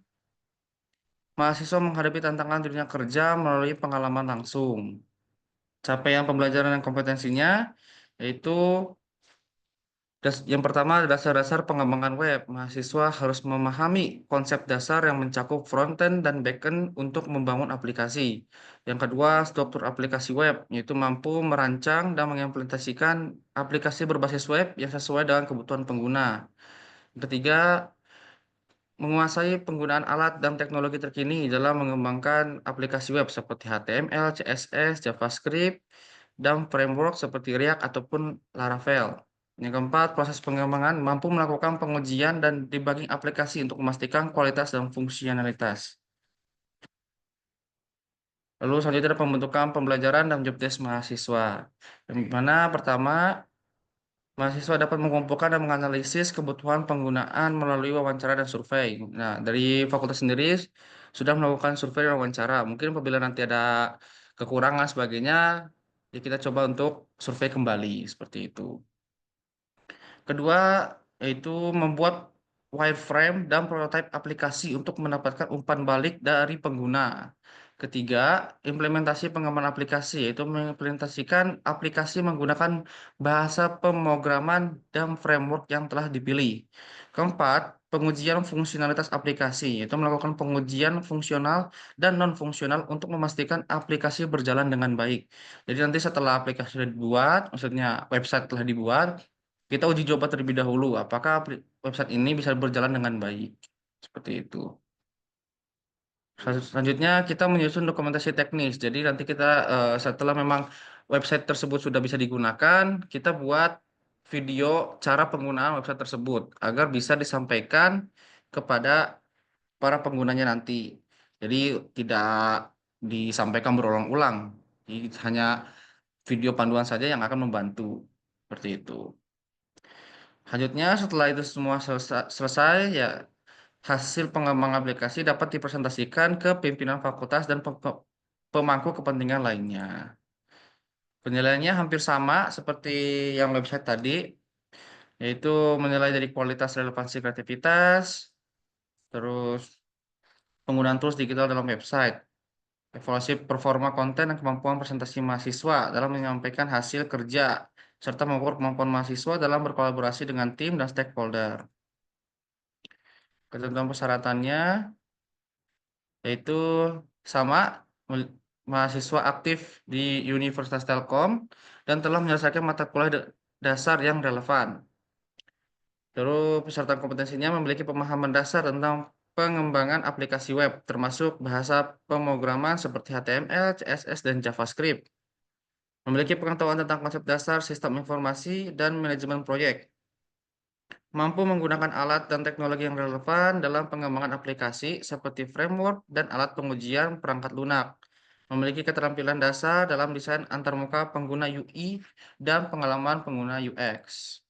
mahasiswa menghadapi tantangan di dunia kerja melalui pengalaman langsung. Capaian pembelajaran dan kompetensinya yaitu yang pertama, dasar-dasar pengembangan web. Mahasiswa harus memahami konsep dasar yang mencakup frontend dan backend untuk membangun aplikasi. Yang kedua, struktur aplikasi web, yaitu mampu merancang dan mengimplementasikan aplikasi berbasis web yang sesuai dengan kebutuhan pengguna. Yang ketiga, menguasai penggunaan alat dan teknologi terkini dalam mengembangkan aplikasi web seperti HTML, CSS, JavaScript, dan framework seperti React ataupun Laravel. Yang keempat, proses pengembangan mampu melakukan pengujian dan debugging aplikasi untuk memastikan kualitas dan fungsionalitas. Lalu selanjutnya ada pembentukan pembelajaran dan job desk mahasiswa. Di mana pertama, mahasiswa dapat mengumpulkan dan menganalisis kebutuhan penggunaan melalui wawancara dan survei. Nah, dari fakultas sendiri sudah melakukan survei dan wawancara. Mungkin apabila nanti ada kekurangan sebagainya, ya kita coba untuk survei kembali seperti itu. Kedua, yaitu membuat wireframe dan prototipe aplikasi untuk mendapatkan umpan balik dari pengguna. Ketiga, implementasi pengembangan aplikasi, yaitu mengimplementasikan aplikasi menggunakan bahasa pemrograman dan framework yang telah dipilih. Keempat, pengujian fungsionalitas aplikasi, yaitu melakukan pengujian fungsional dan non-fungsional untuk memastikan aplikasi berjalan dengan baik. Jadi nanti setelah aplikasi sudah dibuat, maksudnya website telah dibuat, kita uji coba terlebih dahulu apakah website ini bisa berjalan dengan baik. Seperti itu. Selanjutnya kita menyusun dokumentasi teknis. Jadi nanti kita setelah memang website tersebut sudah bisa digunakan, kita buat video cara penggunaan website tersebut agar bisa disampaikan kepada para penggunanya nanti. Jadi tidak disampaikan berulang-ulang. Jadi hanya video panduan saja yang akan membantu. Seperti itu. Selanjutnya setelah itu semua selesai, ya hasil pengembangan aplikasi dapat dipresentasikan ke pimpinan fakultas dan pemangku kepentingan lainnya. Penilaiannya hampir sama seperti yang website tadi, yaitu menilai dari kualitas relevansi kreativitas, terus penggunaan tools digital dalam website, evaluasi performa konten dan kemampuan presentasi mahasiswa dalam menyampaikan hasil kerja, serta mengukur kemampuan mahasiswa dalam berkolaborasi dengan tim dan stakeholder. Ketentuan persyaratannya yaitu sama mahasiswa aktif di Universitas Telkom dan telah menyelesaikan mata kuliah dasar yang relevan. Terus persyaratan kompetensinya memiliki pemahaman dasar tentang pengembangan aplikasi web, termasuk bahasa pemrograman seperti HTML, CSS, dan JavaScript. Memiliki pengetahuan tentang konsep dasar sistem informasi dan manajemen proyek. Mampu menggunakan alat dan teknologi yang relevan dalam pengembangan aplikasi seperti framework dan alat pengujian perangkat lunak. Memiliki keterampilan dasar dalam desain antarmuka pengguna UI dan pengalaman pengguna UX.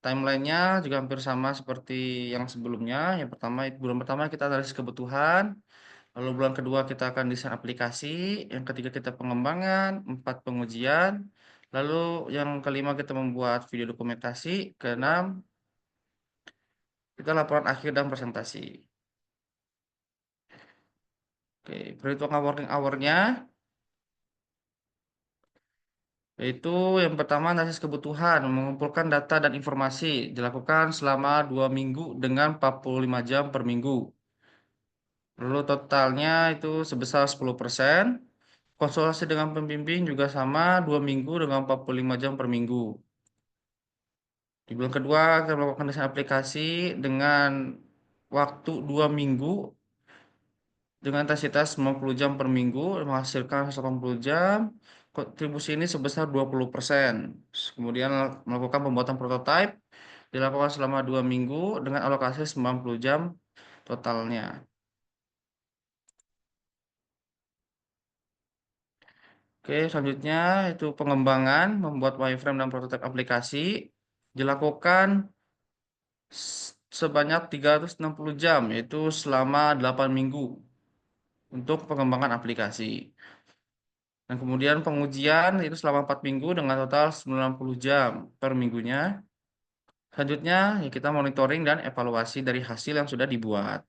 Timelinenya juga hampir sama seperti yang sebelumnya. Yang pertama, bulan pertama kita analisis kebutuhan, lalu bulan kedua kita akan desain aplikasi, yang ketiga kita pengembangan, 4 pengujian, lalu yang kelima kita membuat video dokumentasi, keenam kita laporan akhir dan presentasi. Oke, perhitungan working hour-nya yaitu yang pertama analisis kebutuhan, mengumpulkan data dan informasi, dilakukan selama 2 minggu dengan 45 jam per minggu. Lalu totalnya itu sebesar 10%. Konsultasi dengan pembimbing juga sama, 2 minggu dengan 45 jam per minggu. Di bulan kedua, kita melakukan desain aplikasi dengan waktu 2 minggu dengan intensitas 90 jam per minggu, menghasilkan 180 jam. Kontribusi ini sebesar 20%. Kemudian melakukan pembuatan prototipe, dilakukan selama 2 minggu dengan alokasi 90 jam totalnya. Oke, selanjutnya itu pengembangan, membuat wireframe dan prototipe aplikasi, dilakukan sebanyak 360 jam, yaitu selama 8 minggu untuk pengembangan aplikasi. Dan kemudian pengujian itu selama 4 minggu dengan total 90 jam per minggunya. Selanjutnya, ya kita monitoring dan evaluasi dari hasil yang sudah dibuat.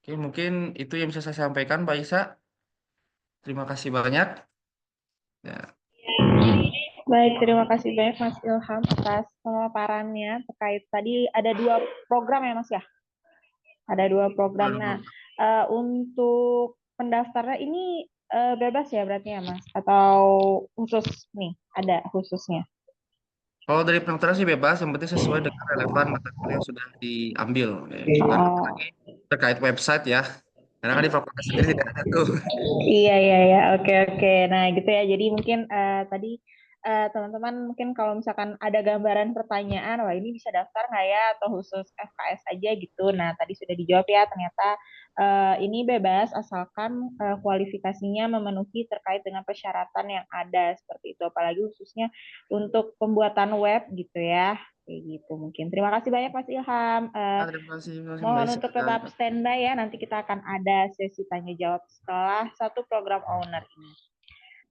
Oke, mungkin itu yang bisa saya sampaikan, Mbak Isa. Terima kasih banyak. Ya. Baik, terima kasih banyak Mas Ilham atas pemaparannya terkait tadi ada 2 program ya Mas ya? Ada 2 program. Nah, untuk pendaftarnya ini bebas ya berarti ya Mas? Atau khusus nih, ada khususnya? Kalau dari pendaftaran sih bebas, yang penting sesuai dengan relevan mata kuliah yang sudah diambil. Dan Oh, apalagi terkait website ya. Karena kan di fakultas sendiri tidak ada tuh. iya iya iya, oke oke. Nah gitu ya. Jadi mungkin tadi teman-teman mungkin kalau misalkan ada gambaran pertanyaan, wah ini bisa daftar nggak ya atau khusus FKS aja gitu. Nah tadi sudah dijawab ya. Ternyata ini bebas asalkan kualifikasinya memenuhi terkait dengan persyaratan yang ada seperti itu. Apalagi khususnya untuk pembuatan web gitu ya. Kayak gitu mungkin. Terima kasih banyak Mas Ilham. Terima kasih Mbak Mohon Isa. untuk tetap standby ya, nanti kita akan ada sesi tanya jawab setelah satu program owner ini.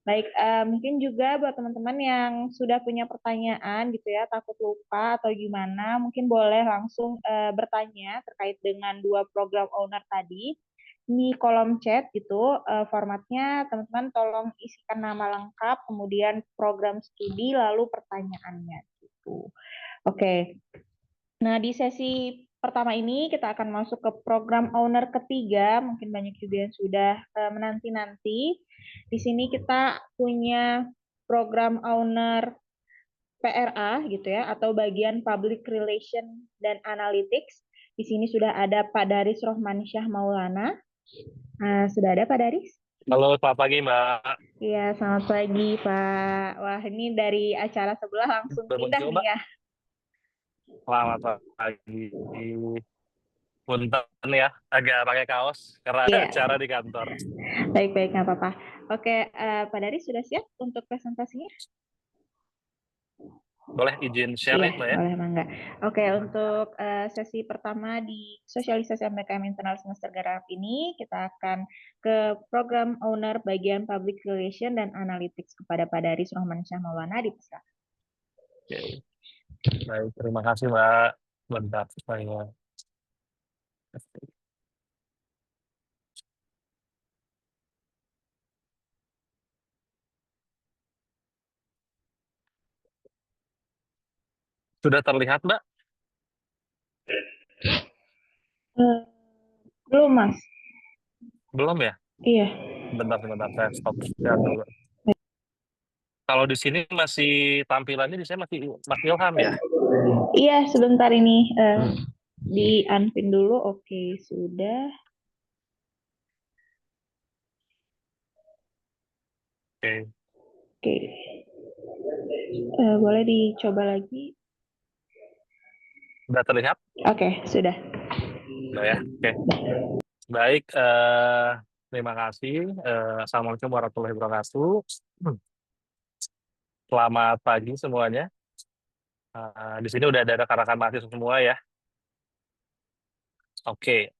Baik, mungkin juga buat teman-teman yang sudah punya pertanyaan gitu ya, takut lupa atau gimana, mungkin boleh langsung bertanya terkait dengan 2 program owner tadi di kolom chat gitu. Formatnya teman-teman tolong isikan nama lengkap, kemudian program studi, lalu pertanyaannya gitu. Oke. Nah, di sesi pertama ini kita akan masuk ke program owner ketiga. Mungkin banyak juga yang sudah menanti-nanti. Di sini kita punya program owner PRA gitu ya, atau bagian Public Relation dan Analytics. Di sini sudah ada Pak Daris Rohmansyah Maulana. Sudah ada Pak Daris? Halo, selamat pagi Mbak. Iya, selamat pagi Pak. Wah, ini dari acara sebelah langsung Udah pindah muncul nih Mbak? ya. Selamat pagi. Punten ya, agak pakai kaos karena ada Iya, acara di kantor. baik-baik, nggak apa-apa. Oke, Pak Daris sudah siap untuk presentasinya? Boleh izin share Iya, nih Mbak ya? boleh Mangga. Oke, untuk sesi pertama di sosialisasi MBKM internal semester garap ini, kita akan ke program owner bagian Public Relation dan Analytics kepada Pak Daris Rohmansyah Maulana di Pusat. Oke. Baik, terima kasih Mbak. Bentar, saya. Sudah terlihat Mbak? Belum, Mas. Belum ya? Iya. Bentar, saya stop share dulu. Kalau di sini masih tampilannya di saya masih Mas Ilham ya? Iya, sebentar ini. Di unpin dulu, oke, sudah. Oke, Oke. Boleh dicoba lagi? udah terlihat? Oke, sudah. Udah ya. Oke. Baik, terima kasih. Assalamualaikum warahmatullahi wabarakatuh. Selamat pagi semuanya. Di sini udah ada rekan-rekan mahasiswa semua ya. Oke,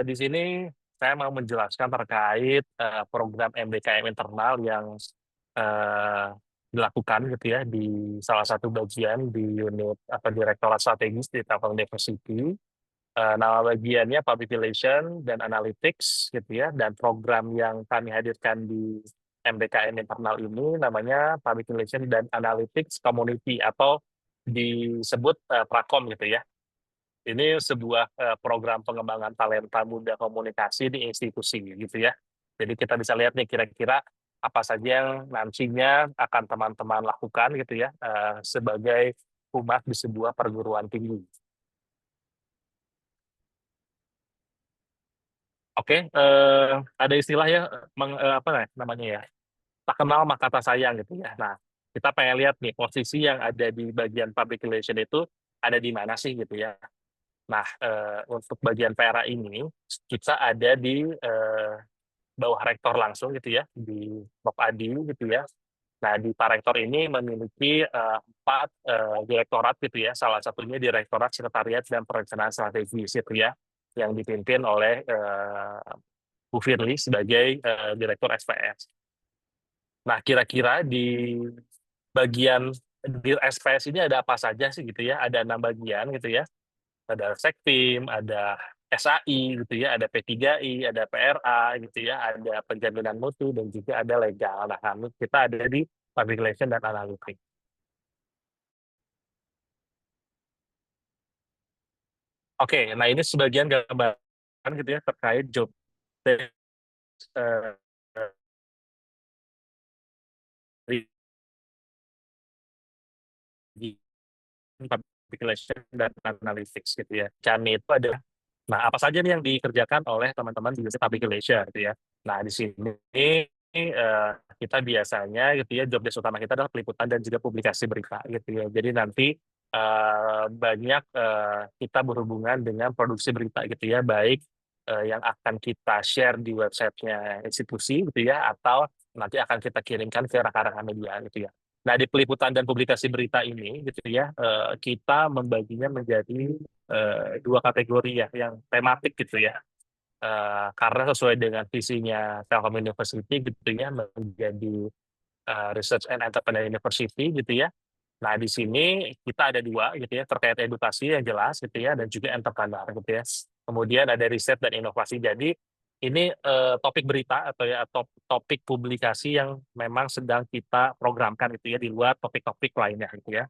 di sini saya mau menjelaskan terkait program MBKM internal yang eh, dilakukan gitu ya di salah satu bagian di unit atau Direktorat Strategis di Telkom University. Nama bagiannya Public Relation dan Analytics gitu ya, dan program yang kami hadirkan di MBKM internal ini namanya Public Relation dan Analytics Community atau disebut Prakom gitu ya. Ini sebuah program pengembangan talenta muda komunikasi di institusi gitu ya. Jadi kita bisa lihat nih kira-kira apa saja yang nantinya akan teman-teman lakukan gitu ya sebagai humas di sebuah perguruan tinggi. Oke, ada istilah ya apa namanya ya? Tak kenal maka tak sayang gitu ya. Nah, kita pengen lihat nih posisi yang ada di bagian public relation itu ada di mana sih gitu ya. Nah, untuk bagian PRA ini, kita ada di bawah rektor langsung gitu ya, di Prof. Adi gitu ya. Nah, di Pak Rektor ini memiliki 4 direktorat gitu ya, salah satunya Direktorat Sekretariat dan Perencanaan Strategis gitu ya, yang dipimpin oleh Bu Firly sebagai Direktur SPS. Nah, kira-kira di bagian di SPS ini ada apa saja sih gitu ya, ada 6 bagian gitu ya. Ada Sektim, ada SAI gitu ya, ada P3I, ada PRA gitu ya, ada penjaminan mutu dan juga ada legal. Nah, kita ada di Public Relation dan Analytics. Oke, nah ini sebagian gambaran gitu ya terkait job desk di Public Relation dan Analytics gitu ya. Kami itu ada. Nah, apa saja nih yang dikerjakan oleh teman-teman di Public Relation gitu ya. Nah, di sini kita biasanya gitu ya, job desk utama kita adalah peliputan dan juga publikasi berita gitu ya. Jadi nanti banyak kita berhubungan dengan produksi berita gitu ya, baik yang akan kita share di websitenya institusi gitu ya, atau nanti akan kita kirimkan ke rekan-rekan media gitu ya. Nah, di peliputan dan publikasi berita ini gitu ya, kita membaginya menjadi 2 kategori ya, yang tematik gitu ya. Karena sesuai dengan visinya Telkom University gitu ya, menjadi Research and Entrepreneur University gitu ya. Nah, di sini kita ada 2 gitu ya, terkait edukasi yang jelas gitu ya, dan juga entrepreneur gitu ya. Kemudian ada riset dan inovasi. Jadi ini topik berita atau ya topik publikasi yang memang sedang kita programkan gitu ya, di luar topik-topik lainnya gitu ya.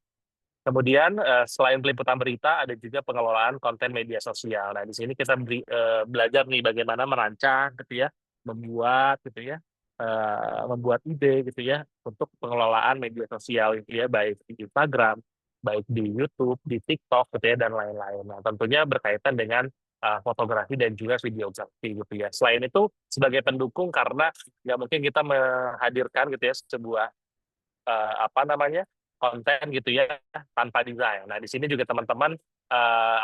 Kemudian selain peliputan berita, ada juga pengelolaan konten media sosial. Nah, di sini kita belajar nih bagaimana merancang gitu ya, membuat ide gitu ya untuk pengelolaan media sosial gitu ya, baik di Instagram, baik di YouTube, di TikTok gitu ya, dan lain-lain. Nah, tentunya berkaitan dengan fotografi dan juga videografi gitu ya. Selain itu, sebagai pendukung karena nggak mungkin kita menghadirkan gitu ya sebuah apa namanya, konten gitu ya tanpa desain. Nah, di sini juga teman-teman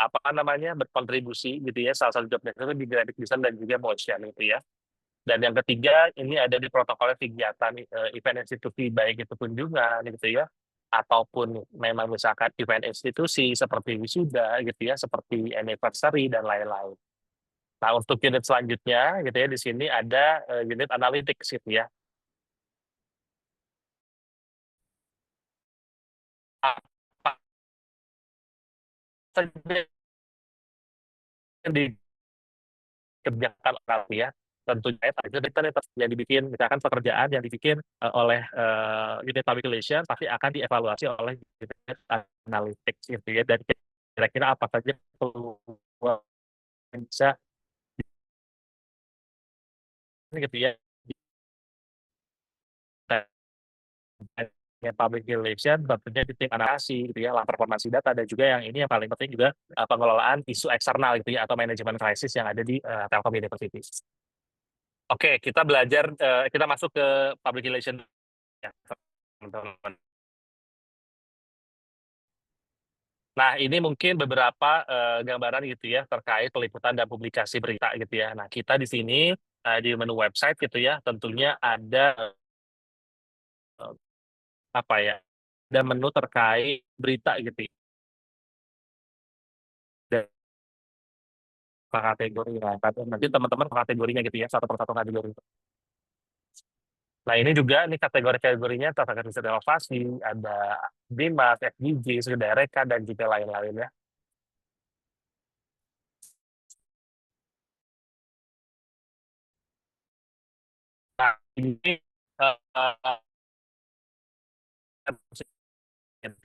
apa namanya, berkontribusi gitu ya, salah satu job desk itu di graphic design dan juga motion gitu ya. Dan yang ketiga, ini ada di protokol kegiatan event institusi, baik itu kunjungan gitu ya, ataupun memang misalkan event institusi seperti wisuda gitu ya, seperti anniversary dan lain-lain. Nah, untuk unit selanjutnya gitu ya, di sini ada unit analytics gitu ya. Apa saja yang dikerjakan orang ya, tentunya itu yang dibikin, misalkan pekerjaan yang dibikin oleh unit public relation pasti akan dievaluasi oleh unit analytics gitu ya, dan kira-kira apa saja peluang yang bisa gitu ya public relation, tentunya di tim analisis gitu ya, lapor formasi data, dan juga yang ini yang paling penting juga pengelolaan isu eksternal gitu ya, atau manajemen krisis yang ada di Telkom University. Oke, kita belajar, kita masuk ke public relation ya, teman-teman. Nah, ini mungkin beberapa gambaran gitu ya terkait peliputan dan publikasi berita gitu ya. Nah, kita di sini di menu website gitu ya, tentunya ada apa ya? Ada menu terkait berita gitu ya. Dan kategori ya. Nanti teman-teman kategorinya gitu ya, satu persatu kategori. Nah, ini juga nih kategori-kategorinya terkait riset inovasi, ada BIMAS, FGJ, Sudah Reka, dan juga lain-lainnya. Nah, ini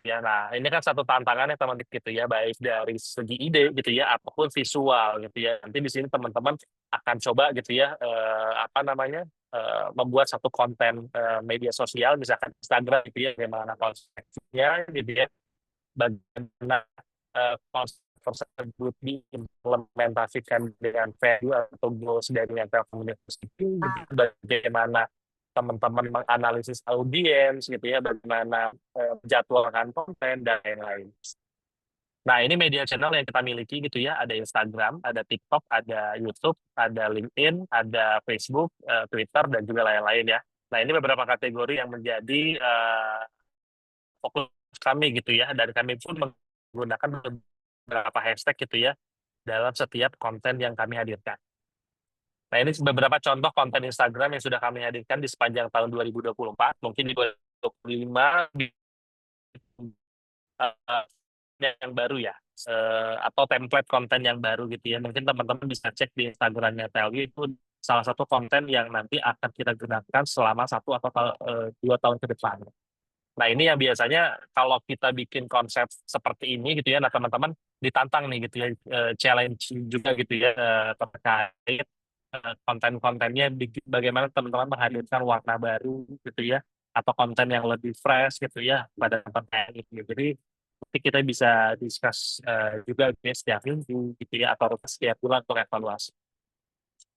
ya, nah ini kan satu tantangan ya teman-teman gitu ya, baik dari segi ide gitu ya, ataupun visual gitu ya. Nanti di sini teman-teman akan coba gitu ya, apa namanya, membuat satu konten media sosial, misalkan Instagram gitu ya, bagaimana konsepnya gitu ya, bagaimana konsep tersebut diimplementasikan dengan value atau goals dari yang Telkom University, gitu. Bagaimana teman-teman menganalisis audiens gitu ya, bagaimana menjadwalkan konten dan lain-lain. Nah, ini media channel yang kita miliki gitu ya, ada Instagram, ada TikTok, ada YouTube, ada LinkedIn, ada Facebook, Twitter, dan juga lain-lain ya. Nah, ini beberapa kategori yang menjadi fokus kami gitu ya, dan kami pun menggunakan beberapa hashtag gitu ya dalam setiap konten yang kami hadirkan. Nah, ini beberapa contoh konten Instagram yang sudah kami hadirkan di sepanjang tahun 2024, mungkin di 2025 yang baru ya, atau template konten yang baru gitu ya. Mungkin teman-teman bisa cek di Instagramnya Telgi, itu salah satu konten yang nanti akan kita gunakan selama 1 atau 2 tahun ke depan. Nah, ini yang biasanya kalau kita bikin konsep seperti ini gitu ya, nah teman-teman ditantang nih gitu ya, challenge juga gitu ya, terkait konten-kontennya, bagaimana teman-teman menghadirkan warna baru gitu ya, atau konten yang lebih fresh gitu ya pada konten itu. Jadi nanti kita bisa discuss juga gitu ya, setiap minggu gitu ya, atau setiap bulan untuk evaluasi.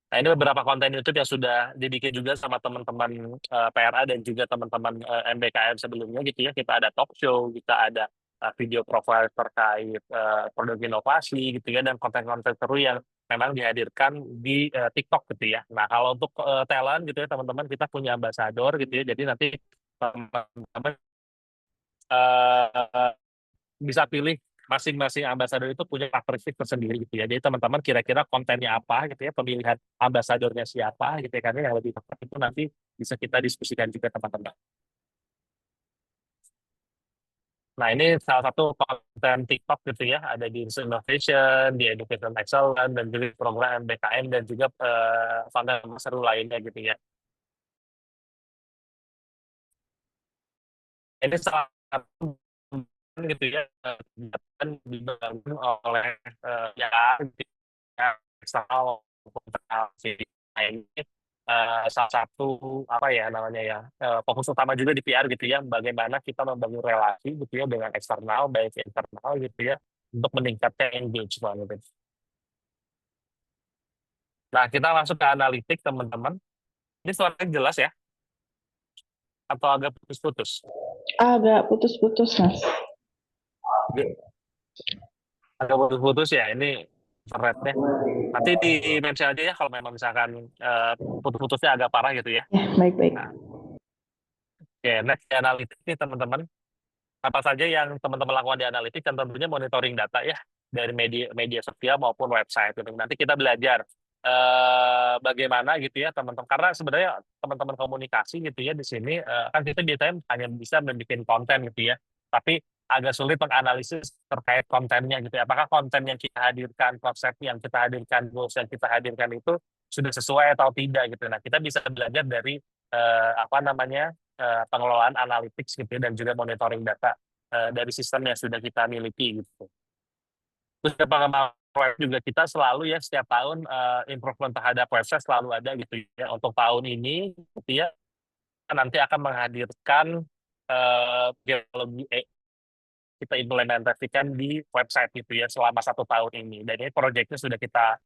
Nah, ini beberapa konten YouTube yang sudah dibikin juga sama teman-teman PRA dan juga teman-teman MBKM sebelumnya gitu ya. Kita ada talk show, kita ada video profile terkait produk inovasi gitu ya, dan konten-konten seru yang memang dihadirkan di TikTok gitu ya. Nah, kalau untuk talent gitu ya teman-teman, kita punya ambassador gitu ya. Jadi nanti teman-teman bisa pilih, masing-masing ambasador itu punya karakteristik tersendiri gitu ya. Jadi teman-teman kira-kira kontennya apa gitu ya, pemilihan ambasadornya siapa gitu ya, karena yang lebih tepat itu nanti bisa kita diskusikan juga teman-teman. Nah, ini salah satu konten TikTok gitu ya, ada di Innovation, di Education Excellence, dan juga program MBKM, dan juga konten seru lainnya gitu ya. Ini salah satu gitu ya, dibangun oleh ya eksternal maupun internal sih. Nah, ini salah satu apa ya namanya ya, fokus utama juga di PR gitu ya, bagaimana kita membangun relasi gitu ya dengan eksternal, baik internal gitu ya, untuk meningkatkan engagement gitu. Nah, kita masuk ke analitik teman-teman. Ini suaranya jelas ya? Atau agak putus-putus? Agak putus-putus, Mas. Agak putus-putus ya, ini internetnya. Nanti di-mention aja ya kalau memang misalkan putus-putusnya agak parah gitu ya. Ya, baik-baik. Nah, oke, next di analitik nih teman-teman. Apa saja yang teman-teman lakukan di analitik, dan tentunya monitoring data ya dari media sosial maupun website. Gitu. Nanti kita belajar bagaimana gitu ya teman-teman. Karena sebenarnya teman-teman komunikasi gitu ya di sini kan kita biasanya hanya bisa membuat konten gitu ya. Tapi agak sulit menganalisis terkait kontennya gitu ya. Apakah konten yang kita hadirkan, konsep yang kita hadirkan, goals yang kita hadirkan itu sudah sesuai atau tidak gitu. Nah, kita bisa belajar dari apa namanya, pengelolaan analytics gitu ya, dan juga monitoring data dari sistem yang sudah kita miliki gitu. Terus pengembangan web juga kita selalu ya setiap tahun improvement terhadap website selalu ada gitu ya. Untuk tahun ini gitu ya, nanti akan menghadirkan geologi kita implementasikan di website gitu ya selama 1 tahun ini. Dan ini proyeknya sudah kita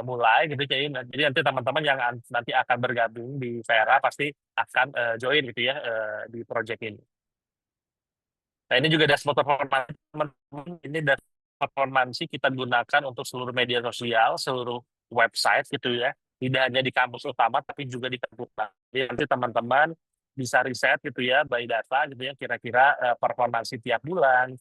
mulai gitu. Jadi nanti teman-teman yang nanti akan bergabung di Vera pasti akan join gitu ya di proyek ini. Nah ini juga dashboard performance teman-teman. Ini dashboard performance kita gunakan untuk seluruh media sosial, seluruh website gitu ya. Tidak hanya di kampus utama tapi juga di kampus lain. Jadi nanti teman-teman bisa riset gitu ya by data gitu ya kira-kira performansi tiap bulan,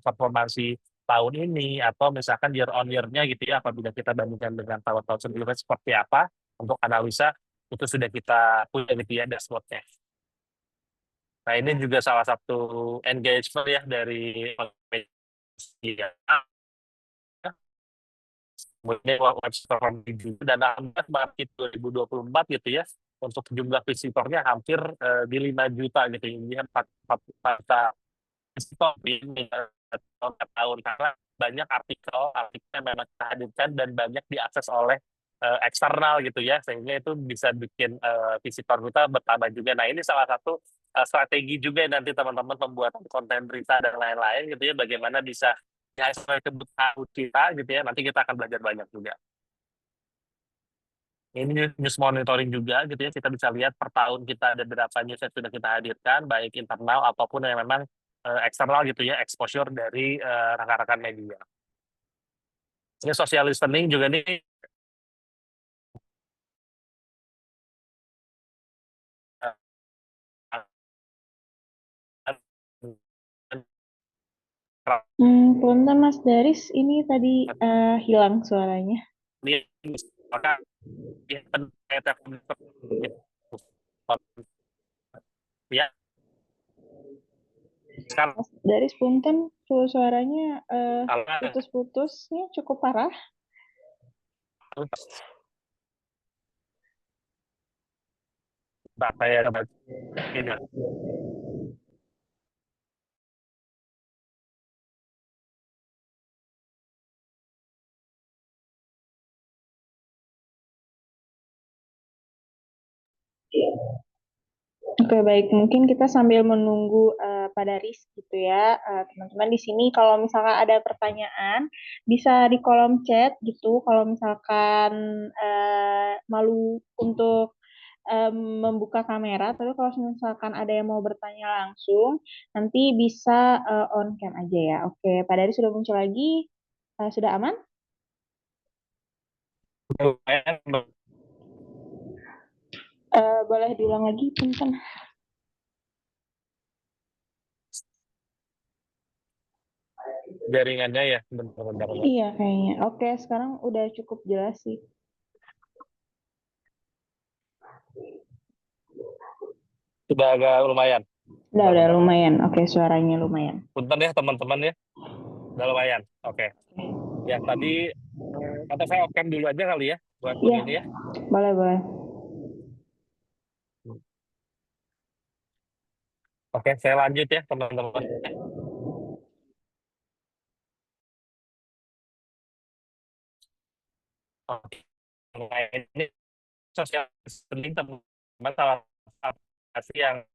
performansi tahun ini atau misalkan year on year-nya gitu ya apabila kita bandingkan dengan tahun-tahun sebelumnya seperti apa untuk analisa itu sudah kita punya gitu ya dashboard-nya. Nah ini juga salah satu engagement ya dari media. Kemudian website performance juga dan alhamdulillah Maret 2024 gitu ya untuk jumlah visitornya hampir di 5 juta gitu ya 4 visitor ini tahun karena banyak artikel yang memang kita hadirkan dan banyak diakses oleh eksternal gitu ya sehingga itu bisa bikin visitor kita bertambah juga. Nah ini salah satu strategi juga nanti teman-teman pembuatan konten berita dan lain-lain gitu ya bagaimana bisa sesuai kebutuhan kita gitu ya nanti kita akan belajar banyak juga. Ini news monitoring juga gitu ya kita bisa lihat per tahun kita ada berapa news yang sudah kita hadirkan baik internal ataupun yang memang eksternal gitu ya exposure dari rekan-rekan media. Ini social listening juga nih Punten Mas Daris, ini tadi hilang suaranya. maka ya sekarang Mas Daris punten suaranya putus-putusnya cukup parah. saya ini Oke, baik. Mungkin kita sambil menunggu Pak Daris gitu ya. Teman-teman di sini kalau misalkan ada pertanyaan bisa di kolom chat gitu. Kalau misalkan malu untuk membuka kamera, tapi kalau misalkan ada yang mau bertanya langsung, nanti bisa on cam aja ya. Oke, Pak Daris sudah muncul lagi. Sudah aman? Boleh diulang lagi, punten. jaringannya ya bentar. Iya kayaknya. Oke, sekarang udah cukup jelas sih. Sudah agak lumayan. Udah lumayan. Oke, suaranya lumayan. Punten ya teman-teman ya. Udah lumayan. Oke. Ya tadi atau saya off cam dulu aja kali ya buat ini ya. Boleh. Oke, saya lanjut ya teman-teman. Oke. Nah, ini sosial listening teman-teman salah satu aplikasi yang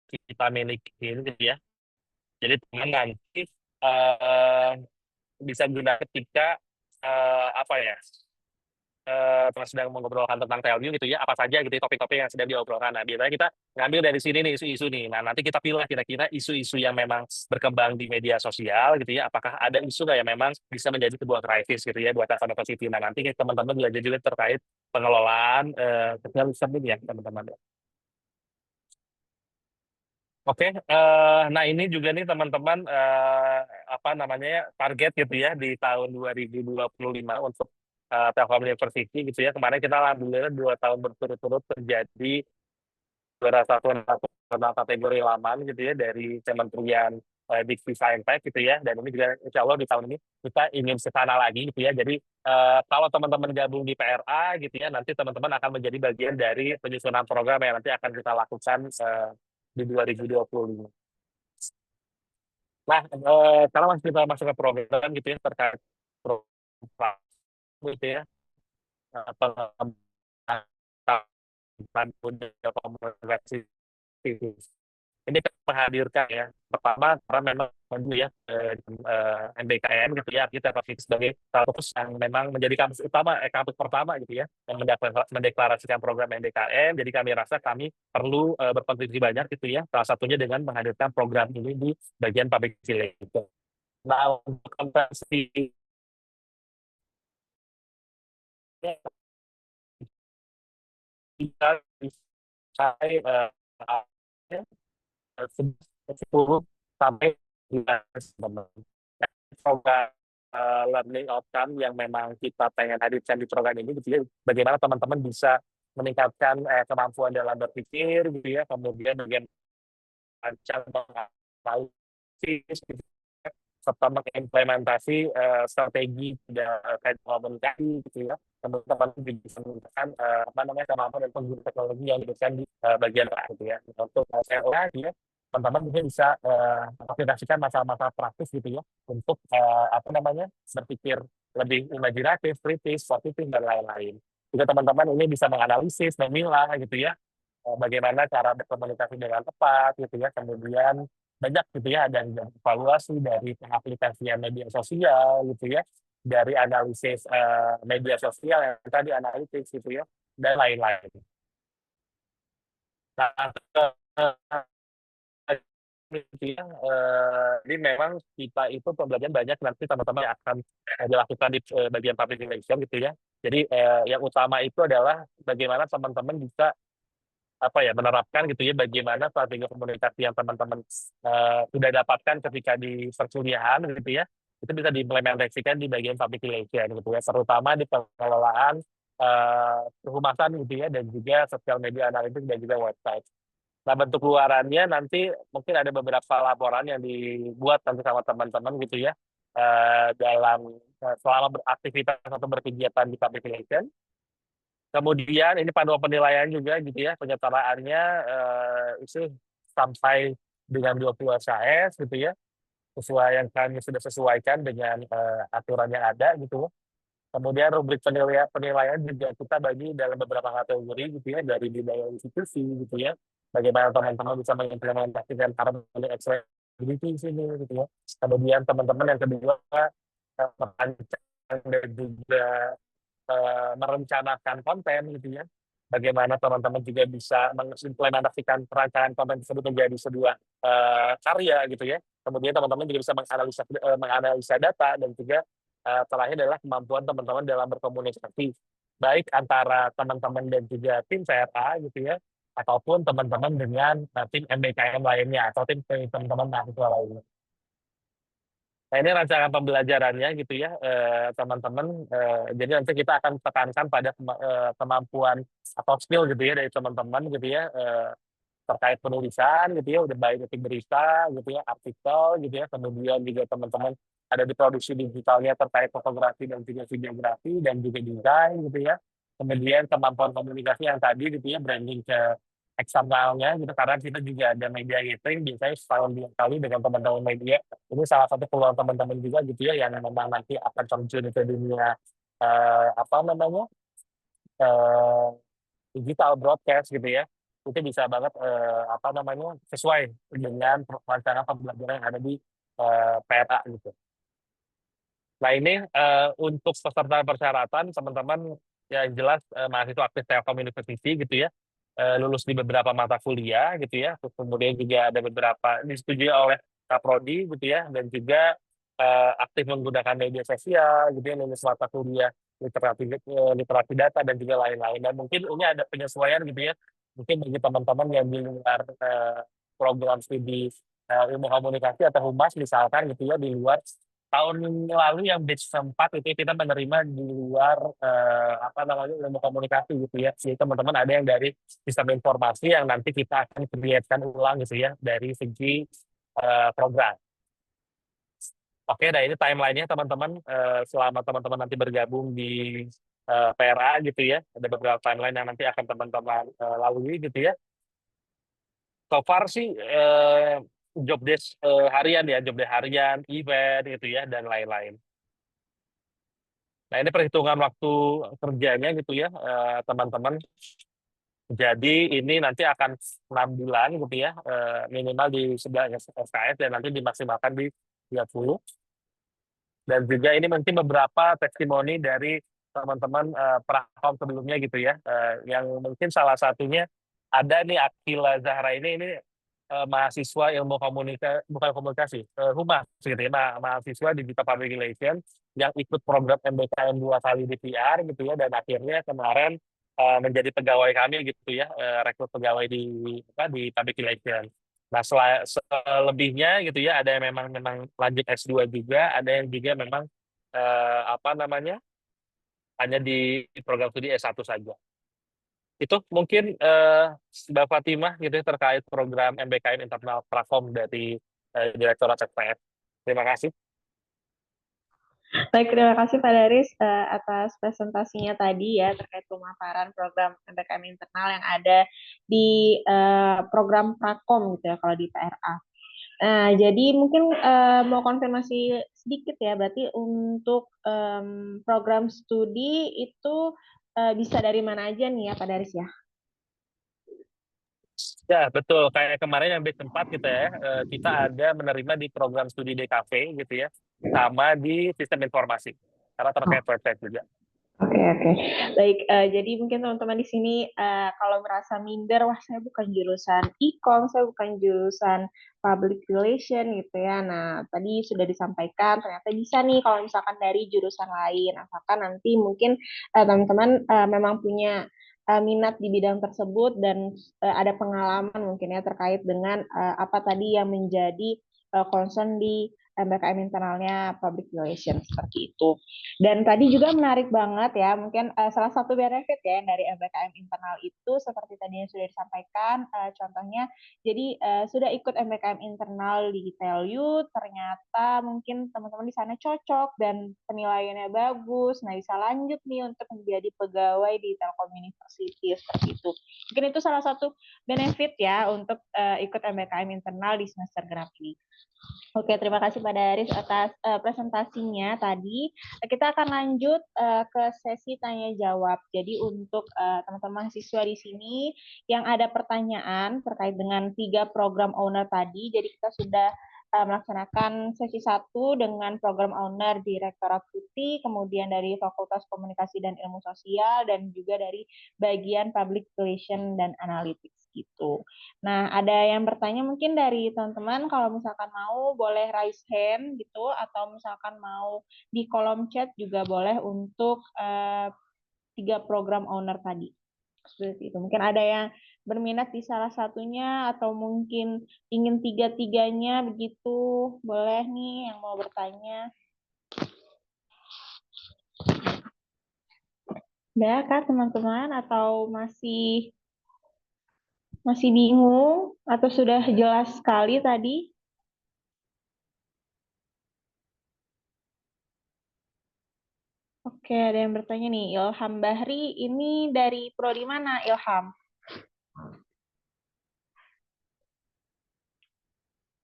kita miliki gitu ya. Jadi teman nanti bisa guna ketika apa ya teman sedang mengobrolkan tentang value gitu ya apa saja gitu ya, topik-topik yang sedang diobrolkan. Nah biasanya kita ngambil dari sini nih isu-isu nih. Nah nanti kita pilih kira-kira isu-isu yang memang berkembang di media sosial gitu ya. Apakah ada isu nggak yang memang bisa menjadi sebuah krisis gitu ya buat Asana Positif. Nah nanti teman-teman belajar juga terkait pengelolaan social listening ya teman-teman. Oke, nah ini juga nih teman-teman apa namanya ya, target gitu ya di tahun 2025 untuk Telkom University gitu ya. Kemarin kita alhamdulillah 2 tahun berturut-turut terjadi juara satu nasional kategori laman gitu ya dari Kementerian Dikti Saintek gitu ya. Dan ini juga insya Allah di tahun ini kita ingin ke sana lagi gitu ya. Jadi kalau teman-teman gabung di PRA gitu ya, nanti teman-teman akan menjadi bagian dari penyusunan program yang nanti akan kita lakukan di 2025. Nah, kalau kita masuk ke program gitu ya terkait program gitu ya pengembangan budaya komunikasi ini menghadirkan ya. Pertama karena memang dulu ya MBKM gitu ya, kita aktif sebagai kampus yang memang menjadi kampus utama, kampus pertama gitu ya, yang mendeklarasikan program MBKM. Jadi kami rasa kami perlu berkontribusi banyak gitu ya. Salah satunya dengan menghadirkan program ini di bagian public relations. Nah, untuk konferensi kita sampai 10 sampai 15 teman-teman. Program learning outcome yang memang kita pengen hadirkan di program ini gitu ya, bagaimana teman-teman bisa meningkatkan kemampuan dalam berpikir gitu ya, kemudian bagaimana menganalisis gitu ya, serta mengimplementasi strategi terkait komunikasi gitu ya. Teman-teman juga bisa menggunakan kemampuan dan penggunaan teknologi yang diberikan di bagian terakhir gitu ya. Untuk CLA ya, teman-teman mungkin bisa aplikasikan masalah-masalah praktis gitu ya untuk berpikir lebih imajinatif, kritis, positif dan lain-lain. Juga teman-teman ini bisa menganalisis, memilah gitu ya, bagaimana cara berkomunikasi dengan tepat gitu ya, kemudian banyak gitu ya, dan evaluasi dari pengaplikasian media sosial gitu ya, dari analisis media sosial yang tadi analitis gitu ya, dan lain-lain. Nah, jadi memang kita itu pembelajaran banyak nanti teman-teman akan dilakukan di bagian public relation gitu ya. Jadi yang utama itu adalah bagaimana teman-teman bisa menerapkan gitu ya, bagaimana strategi komunikasi yang teman-teman sudah dapatkan ketika di perkuliahan gitu ya, itu bisa diimplementasikan di bagian public relation gitu ya, terutama di pengelolaan kehumasan gitu ya, dan juga sosial media analytics dan juga website. Nah, bentuk luarannya nanti mungkin ada beberapa laporan yang dibuat nanti sama teman-teman gitu ya, dalam selama beraktivitas atau berkegiatan di public relation. Kemudian ini panduan penilaian juga gitu ya, penyetaraannya itu sampai dengan 20 SKS gitu ya, sesuai yang kami sudah sesuaikan dengan aturan yang ada gitu. Kemudian rubrik penilaian juga kita bagi dalam beberapa kategori gitu ya, dari bidang institusi gitu ya. Bagaimana teman-teman bisa mengimplementasikan harmony accessibility di sini gitu ya. Kemudian teman-teman yang kedua merancang dan juga merencanakan konten gitu ya. Bagaimana teman-teman juga bisa mengimplementasikan perancangan konten tersebut menjadi sebuah karya gitu ya. Kemudian teman-teman juga bisa menganalisa data, dan juga terakhir adalah kemampuan teman-teman dalam berkomunikasi baik antara teman-teman dan juga tim CRA gitu ya, ataupun teman-teman dengan tim MBKM lainnya atau tim teman-teman mahasiswa lainnya. Nah, ini rancangan pembelajarannya gitu ya, teman-teman. Jadi nanti kita akan tekankan pada kemampuan atau skill gitu ya dari teman-teman gitu ya, terkait penulisan gitu ya, udah baik itu berita gitu ya, artikel gitu ya, kemudian juga teman-teman ada di produksi digitalnya terkait fotografi dan juga videografi dan juga desain gitu ya. Kemudian kemampuan komunikasi yang tadi gitu ya, branding ke eksternalnya gitu, karena kita juga ada media gathering biasanya setahun 2 kali dengan teman-teman media. Ini salah satu peluang teman-teman juga gitu ya, yang memang nanti akan terjun ke dunia eh, apa namanya eh, digital broadcast gitu ya, itu bisa banget sesuai dengan rancangan pembelajaran yang ada di PRA gitu. Nah, ini untuk peserta persyaratan teman-teman yang jelas mahasiswa aktif Telkom University gitu ya, lulus di beberapa mata kuliah gitu ya, terus kemudian juga ada beberapa disetujui oleh Kaprodi gitu ya, dan juga aktif menggunakan media sosial gitu ya, lulus mata kuliah literasi data dan juga lain-lain. Dan mungkin ini ada penyesuaian gitu ya, mungkin bagi teman-teman yang di luar program studi ilmu komunikasi atau humas misalkan gitu ya, di luar tahun lalu yang batch keempat itu kita menerima di luar ilmu komunikasi gitu ya. Jadi teman-teman ada yang dari sistem informasi yang nanti kita akan create-kan ulang gitu ya dari segi program. Oke, nah ini timeline-nya teman-teman, selama teman-teman nanti bergabung di PRA gitu ya, ada beberapa timeline yang nanti akan teman-teman lalui gitu ya. So far sih job desk harian ya, job desk harian, event gitu ya, dan lain-lain. Nah, ini perhitungan waktu kerjanya gitu ya, teman-teman. Jadi ini nanti akan 6 bulan gitu ya, minimal di 11 SKS dan nanti dimaksimalkan di 30. Dan juga ini mungkin beberapa testimoni dari teman-teman prakom sebelumnya gitu ya, yang mungkin salah satunya ada nih Akila Zahra ini mahasiswa ilmu bukan komunikasi, humas gitu ya, mahasiswa digital public relation yang ikut program MBKM 2 kali di PR gitu ya, dan akhirnya kemarin menjadi pegawai kami gitu ya, rekrut pegawai di public relation. Nah, selebihnya gitu ya, ada yang memang lanjut S2 juga, ada yang juga memang hanya di program studi S1 saja. Itu mungkin Mbak Fatimah gitu ya, terkait program MBKM internal Prakom dari Direktorat FPF. Terima kasih. Baik, terima kasih Pak Daris atas presentasinya tadi ya terkait pemaparan program MBKM internal yang ada di program Prakom gitu ya kalau di PRA. Nah, jadi mungkin mau konfirmasi sedikit ya, berarti untuk program studi itu bisa dari mana aja nih ya Pak Daris ya? Ya, betul. Kayak kemarin yang B4 kita ya, kita ada menerima di program studi DKV gitu ya, sama di sistem informasi. Karena terkait website juga. Oke. Baik, jadi mungkin teman-teman di sini kalau merasa minder, wah saya bukan jurusan e-com, saya bukan jurusan public relation gitu ya. Nah, tadi sudah disampaikan ternyata bisa nih kalau misalkan dari jurusan lain. Asalkan nanti mungkin teman-teman memang punya minat di bidang tersebut dan ada pengalaman mungkin ya terkait dengan apa tadi yang menjadi concern di MBKM internalnya public relation seperti itu. Dan tadi juga menarik banget ya, mungkin salah satu benefit ya dari MBKM internal itu seperti tadi yang sudah disampaikan, contohnya jadi sudah ikut MBKM internal di Telyu, ternyata mungkin teman-teman di sana cocok dan penilaiannya bagus, nah bisa lanjut nih untuk menjadi pegawai di Telkom University seperti itu. Mungkin itu salah satu benefit ya untuk ikut MBKM internal di semester genap ini. Oke, terima kasih Pak Daris atas presentasinya tadi. Kita akan lanjut ke sesi tanya jawab. Jadi untuk teman-teman mahasiswa di sini yang ada pertanyaan terkait dengan 3 program owner tadi, jadi kita sudah melaksanakan sesi 1 dengan program owner Direktorat Putih, kemudian dari Fakultas Komunikasi dan Ilmu Sosial, dan juga dari bagian Public Relation dan Analytics gitu. Nah, ada yang bertanya mungkin dari teman-teman, kalau misalkan mau boleh raise hand gitu, atau misalkan mau di kolom chat juga boleh untuk 3 program owner tadi. Seperti itu. Mungkin ada yang berminat di salah satunya atau mungkin ingin 3-3-nya begitu. Boleh nih yang mau bertanya. Udah kah teman-teman atau masih bingung atau sudah jelas sekali tadi? Oke, ada yang bertanya nih, Ilham Bahri, ini dari prodi mana Ilham?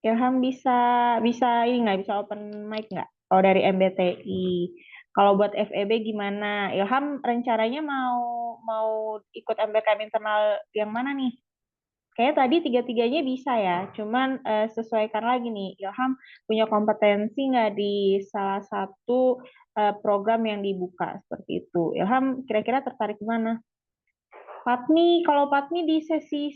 Ilham bisa ini nggak, bisa open mic nggak? Oh, dari MBTI. Kalau buat FEB gimana? Ilham rencananya mau ikut MBKM internal yang mana nih? Kayaknya tadi 3-3-nya bisa ya, cuman sesuaikan lagi nih, Ilham punya kompetensi nggak di salah satu program yang dibuka seperti itu. Ilham kira-kira tertarik mana? Patmi, kalau Patmi di sesi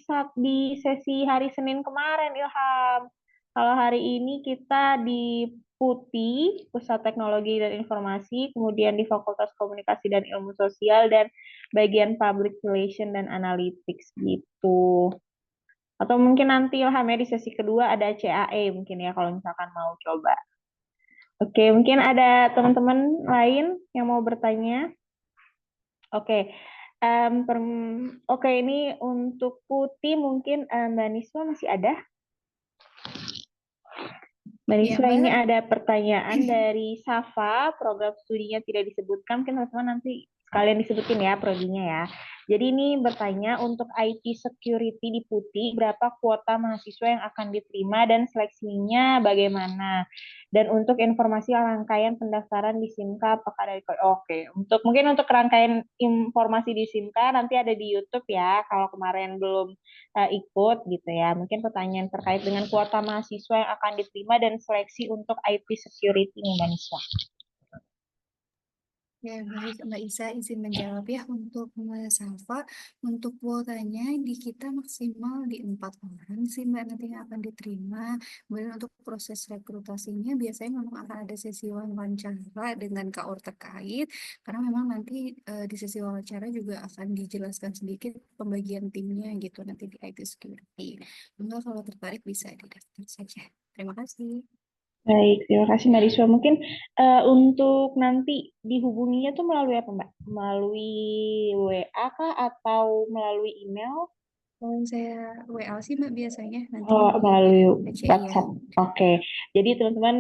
hari Senin kemarin, Ilham. Kalau hari ini kita di PUTI, Pusat Teknologi dan Informasi, kemudian di Fakultas Komunikasi dan Ilmu Sosial, dan bagian Public Relation dan Analytics gitu. Atau mungkin nanti Ilham ya di sesi kedua ada CAE mungkin ya kalau misalkan mau coba. Oke, mungkin ada teman-teman lain yang mau bertanya? Oke. Oke, ini untuk Putih mungkin Mbak Niswa masih ada? Mbak Niswa, ini ada pertanyaan dari Safa, program studinya tidak disebutkan, mungkin teman-teman nanti sekalian disebutin ya prodinya ya. Jadi ini bertanya untuk IT Security di Putih, berapa kuota mahasiswa yang akan diterima dan seleksinya bagaimana? Dan untuk informasi rangkaian pendaftaran di SIMKA, apakah dari Oke, mungkin untuk rangkaian informasi di SIMKA nanti ada di YouTube ya. Kalau kemarin belum ikut gitu ya. Mungkin pertanyaan terkait dengan kuota mahasiswa yang akan diterima dan seleksi untuk IT Security Indonesia. Ya, baik Mbak Isa, izin menjawab ya untuk Mas Safa. Untuk kuotanya di kita maksimal di 4 orang sih Mbak nanti yang akan diterima. Kemudian untuk proses rekrutasinya biasanya memang akan ada sesi wawancara dengan KOR terkait, karena memang nanti di sesi wawancara juga akan dijelaskan sedikit pembagian timnya gitu nanti di IT Security. Enggak, kalau tertarik bisa didaftar saja. Terima kasih. Baik, terima kasih Mbak Riswa. Mungkin untuk nanti dihubunginya tuh melalui apa Mbak? Melalui WA kah atau melalui email? Kalau saya WA sih Mbak biasanya nanti Oh, di melalui PCI ya. WhatsApp. Oke. Jadi teman-teman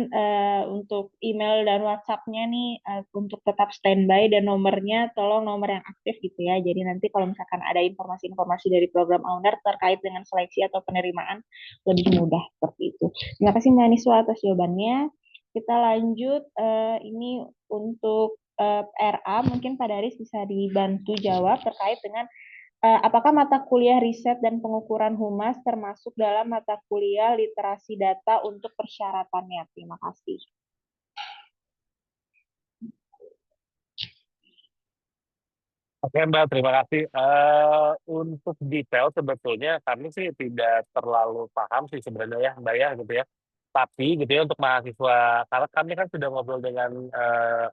untuk email dan WhatsApp-nya nih untuk tetap standby dan nomornya tolong nomor yang aktif gitu ya. Jadi nanti kalau misalkan ada informasi-informasi dari program owner terkait dengan seleksi atau penerimaan lebih mudah seperti itu. Terima kasih Mbak Niswa atas jawabannya. Kita lanjut ini untuk RA mungkin Pak Daris bisa dibantu jawab terkait dengan apakah mata kuliah riset dan pengukuran humas termasuk dalam mata kuliah literasi data untuk persyaratannya? Terima kasih. Oke Mbak, terima kasih. Untuk detail sebetulnya kami sih tidak terlalu paham sih sebenarnya ya Mbak ya gitu ya. Tapi gitu ya untuk mahasiswa, karena kami kan sudah ngobrol dengan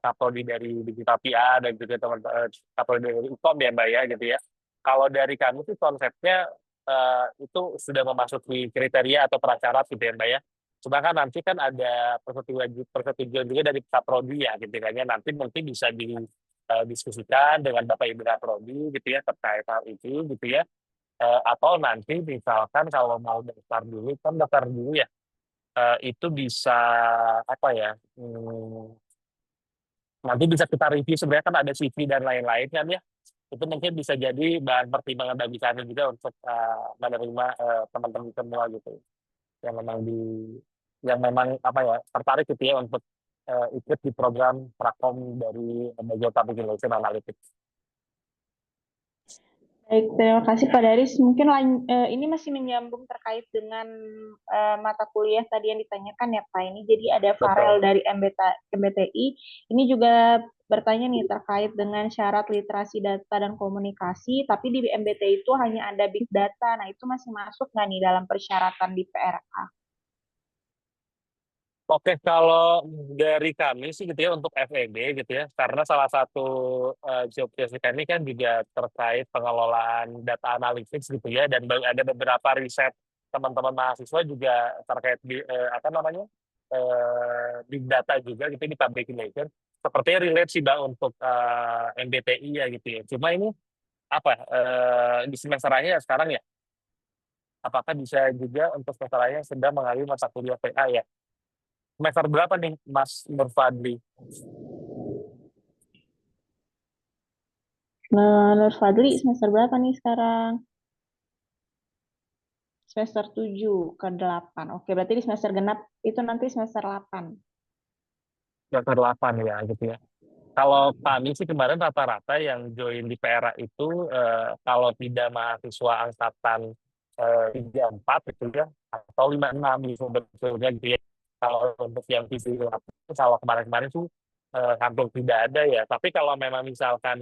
Kaprodi dari Digital PR dan juga teman Kaprodi dari Ukom ya Mbak ya gitu ya. Kalau dari kami sih konsepnya itu sudah memasuki kriteria atau prasyarat gitu ya Mbak ya. Cuma kan nanti kan ada persetujuan juga dari Kaprodi ya gitu kan ya. Nanti mungkin bisa diskusikan dengan Bapak Ibu Kaprodi gitu ya terkait hal itu gitu ya. Atau nanti misalkan kalau mau daftar dulu kan daftar dulu ya, itu bisa apa ya, nanti bisa kita review sebenarnya kan ada CV dan lain-lain kan ya. Itu mungkin bisa jadi bahan pertimbangan bagi kami juga untuk menerima teman-teman semua gitu yang memang yang memang apa ya tertarik gitu ya untuk ikut di program Prakom dari Major Public Relations Analytics. Baik, terima kasih Pak Daris. Mungkin ini masih menyambung terkait dengan mata kuliah tadi yang ditanyakan ya Pak. Ini jadi ada Farel dari MBTI. Ini juga bertanya nih terkait dengan syarat literasi data dan komunikasi, tapi di MBTI itu hanya ada big data. Nah, itu masih masuk nggak nih dalam persyaratan di PRA? Oke, kalau dari kami sih gitu ya untuk FEB gitu ya, karena salah satu job desk kami kan juga terkait pengelolaan data analytics gitu ya, dan ada beberapa riset teman-teman mahasiswa juga terkait apa namanya big data juga gitu di public relation. Sepertinya relate sih Bang untuk MBTI ya gitu ya. Cuma ini apa di semester akhir sekarang ya, apakah bisa juga untuk semester akhir sedang mengalami mata kuliah PA ya? Semester berapa nih Mas Nur Fadli? Nah, Nur Fadli semester berapa nih sekarang? Semester 7 ke 8. Oke, berarti di semester genap itu nanti semester 8. Semester 8 ya gitu ya. Kalau kami sih kemarin rata-rata yang join di PERA itu kalau tidak mahasiswa angkatan 34 gitu ya atau 56 gitu sebetulnya gitu ya. Kalau untuk yang visi kalau kemarin-kemarin tuh hampir tidak ada ya. Tapi kalau memang misalkan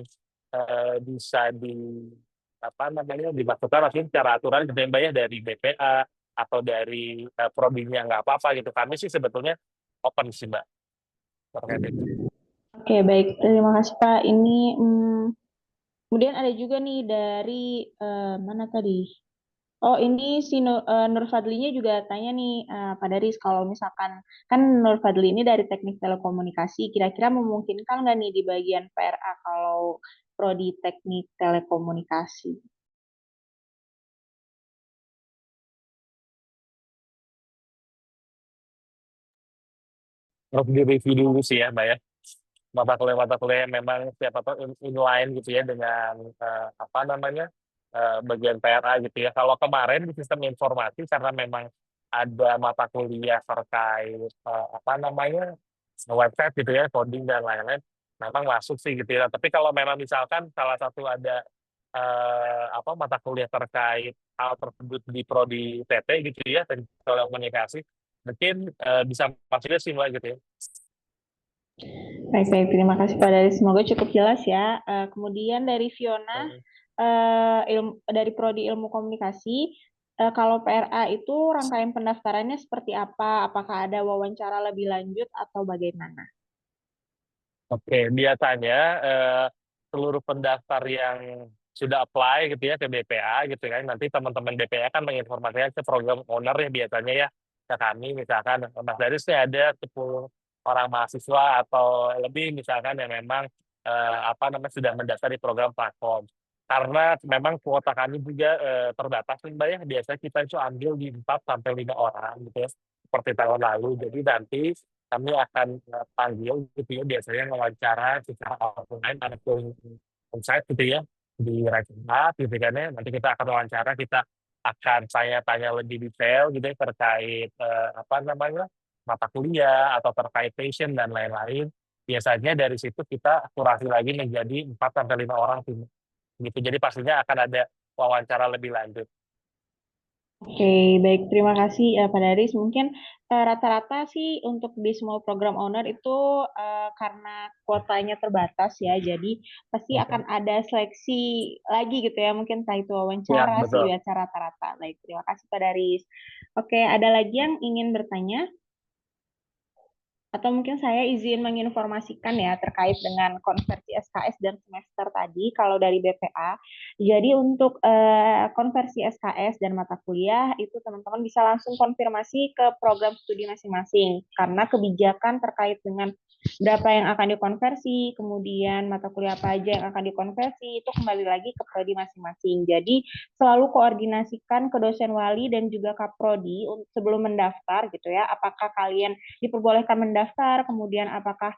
bisa apa namanya dimasukkan maksudnya secara aturan gitu ya, Mbak ya, dari BPA atau dari prodinya nggak apa-apa gitu. Kami sih sebetulnya open sih Mbak terkait itu. Oke, baik. Terima kasih Pak. Ini kemudian ada juga nih dari mana tadi? Oh, ini si Nur Fadlinya juga tanya nih, Pak Daris, kalau misalkan kan Nur Fadli ini dari teknik telekomunikasi, kira-kira memungkinkan nggak nih di bagian PRA kalau prodi teknik telekomunikasi? Harus direview dulu sih ya Mbak ya. mata kuliah yang memang siapa tahu inline gitu ya dengan apa namanya bagian PRA gitu ya. Kalau kemarin di sistem informasi karena memang ada mata kuliah terkait apa namanya website gitu ya, coding dan lain-lain, memang masuk sih gitu ya. Tapi kalau memang misalkan salah satu ada apa mata kuliah terkait hal tersebut di prodi TT gitu ya, teknik telekomunikasi, mungkin bisa masuknya sih Mbak gitu ya. Baik, terima kasih Pak Dari. Semoga cukup jelas ya. Kemudian dari Fiona, dari Prodi Ilmu Komunikasi, kalau PRA itu rangkaian pendaftarannya seperti apa? Apakah ada wawancara lebih lanjut atau bagaimana? Oke, biasanya seluruh pendaftar yang sudah apply gitu ya ke BPA gitu kan, nanti teman-teman BPA kan menginformasikan ke program owner ya biasanya ya ke kami misalkan Mas Daris nih ada 10 orang mahasiswa atau lebih misalkan yang memang apa namanya sudah mendaftar di program platform. Karena memang kuota kami juga terbatas nih Mbak ya, biasanya kita itu ambil di 4 sampai 5 orang gitu ya, seperti tahun lalu. Jadi nanti kami akan panggil gitu ya, biasanya wawancara secara online ataupun onsite gitu ya, di restoran gitu kan ya. Nanti kita akan wawancara, kita akan saya tanya lebih detail gitu ya terkait apa namanya mata kuliah atau terkait passion dan lain-lain. Biasanya dari situ kita akurasi lagi menjadi 4 sampai 5 orang gitu. Jadi pastinya akan ada wawancara lebih lanjut. Oke, baik. Terima kasih Pak Daris. Mungkin rata-rata sih untuk di semua program owner itu karena kuotanya terbatas ya, jadi pasti akan ada seleksi lagi gitu ya. Mungkin entah itu Ya, wawancara, betul. acara rata-rata. Baik, terima kasih Pak Daris. Oke, ada lagi yang ingin bertanya? Atau mungkin saya izin menginformasikan ya terkait dengan konversi SKS dan semester tadi kalau dari BPA. Jadi untuk konversi SKS dan mata kuliah itu teman-teman bisa langsung konfirmasi ke program studi masing-masing karena kebijakan terkait dengan berapa yang akan dikonversi, kemudian mata kuliah apa aja yang akan dikonversi itu kembali lagi ke prodi masing-masing. Jadi selalu koordinasikan ke dosen wali dan juga kaprodi sebelum mendaftar gitu ya. Apakah kalian diperbolehkan mendaftar, kemudian apakah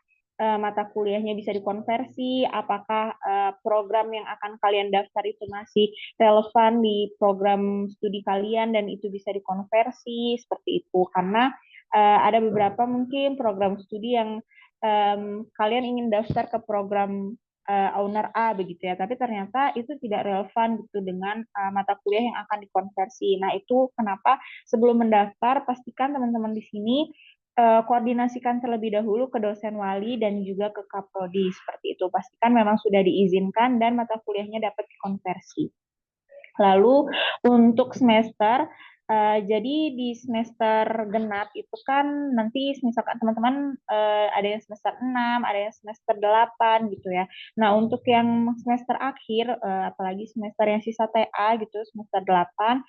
mata kuliahnya bisa dikonversi, apakah program yang akan kalian daftar itu masih relevan di program studi kalian dan itu bisa dikonversi seperti itu. Karena ada beberapa mungkin program studi yang kalian ingin daftar ke program owner A begitu ya, tapi ternyata itu tidak relevan gitu dengan mata kuliah yang akan dikonversi. Nah, itu kenapa sebelum mendaftar pastikan teman-teman di sini koordinasikan terlebih dahulu ke dosen wali dan juga ke kaprodi seperti itu. Pastikan memang sudah diizinkan dan mata kuliahnya dapat dikonversi. Lalu untuk semester, jadi di semester genap itu kan nanti misalkan teman-teman ada yang semester 6, ada yang semester 8 gitu ya. Nah, untuk yang semester akhir, apalagi semester yang sisa TA gitu, semester 8,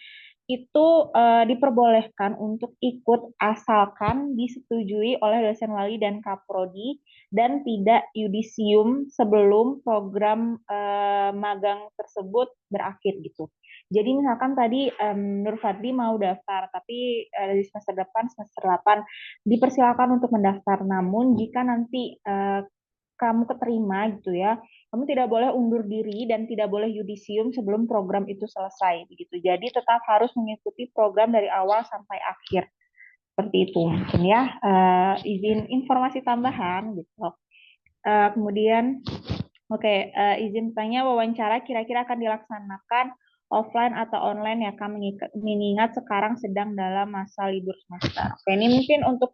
itu diperbolehkan untuk ikut asalkan disetujui oleh dosen wali dan kaprodi dan tidak yudisium sebelum program magang tersebut berakhir gitu. Jadi misalkan tadi Nur Fadli mau daftar, tapi di semester depan, semester 8, dipersilakan untuk mendaftar. Namun jika nanti kamu keterima gitu ya, kamu tidak boleh undur diri dan tidak boleh yudisium sebelum program itu selesai begitu. Jadi tetap harus mengikuti program dari awal sampai akhir. Seperti itu mungkin ya. Izin informasi tambahan gitu. Kemudian izin tanya wawancara kira-kira akan dilaksanakan offline atau online ya Kak, mengingat sekarang sedang dalam masa libur semester. Oke, ini mungkin untuk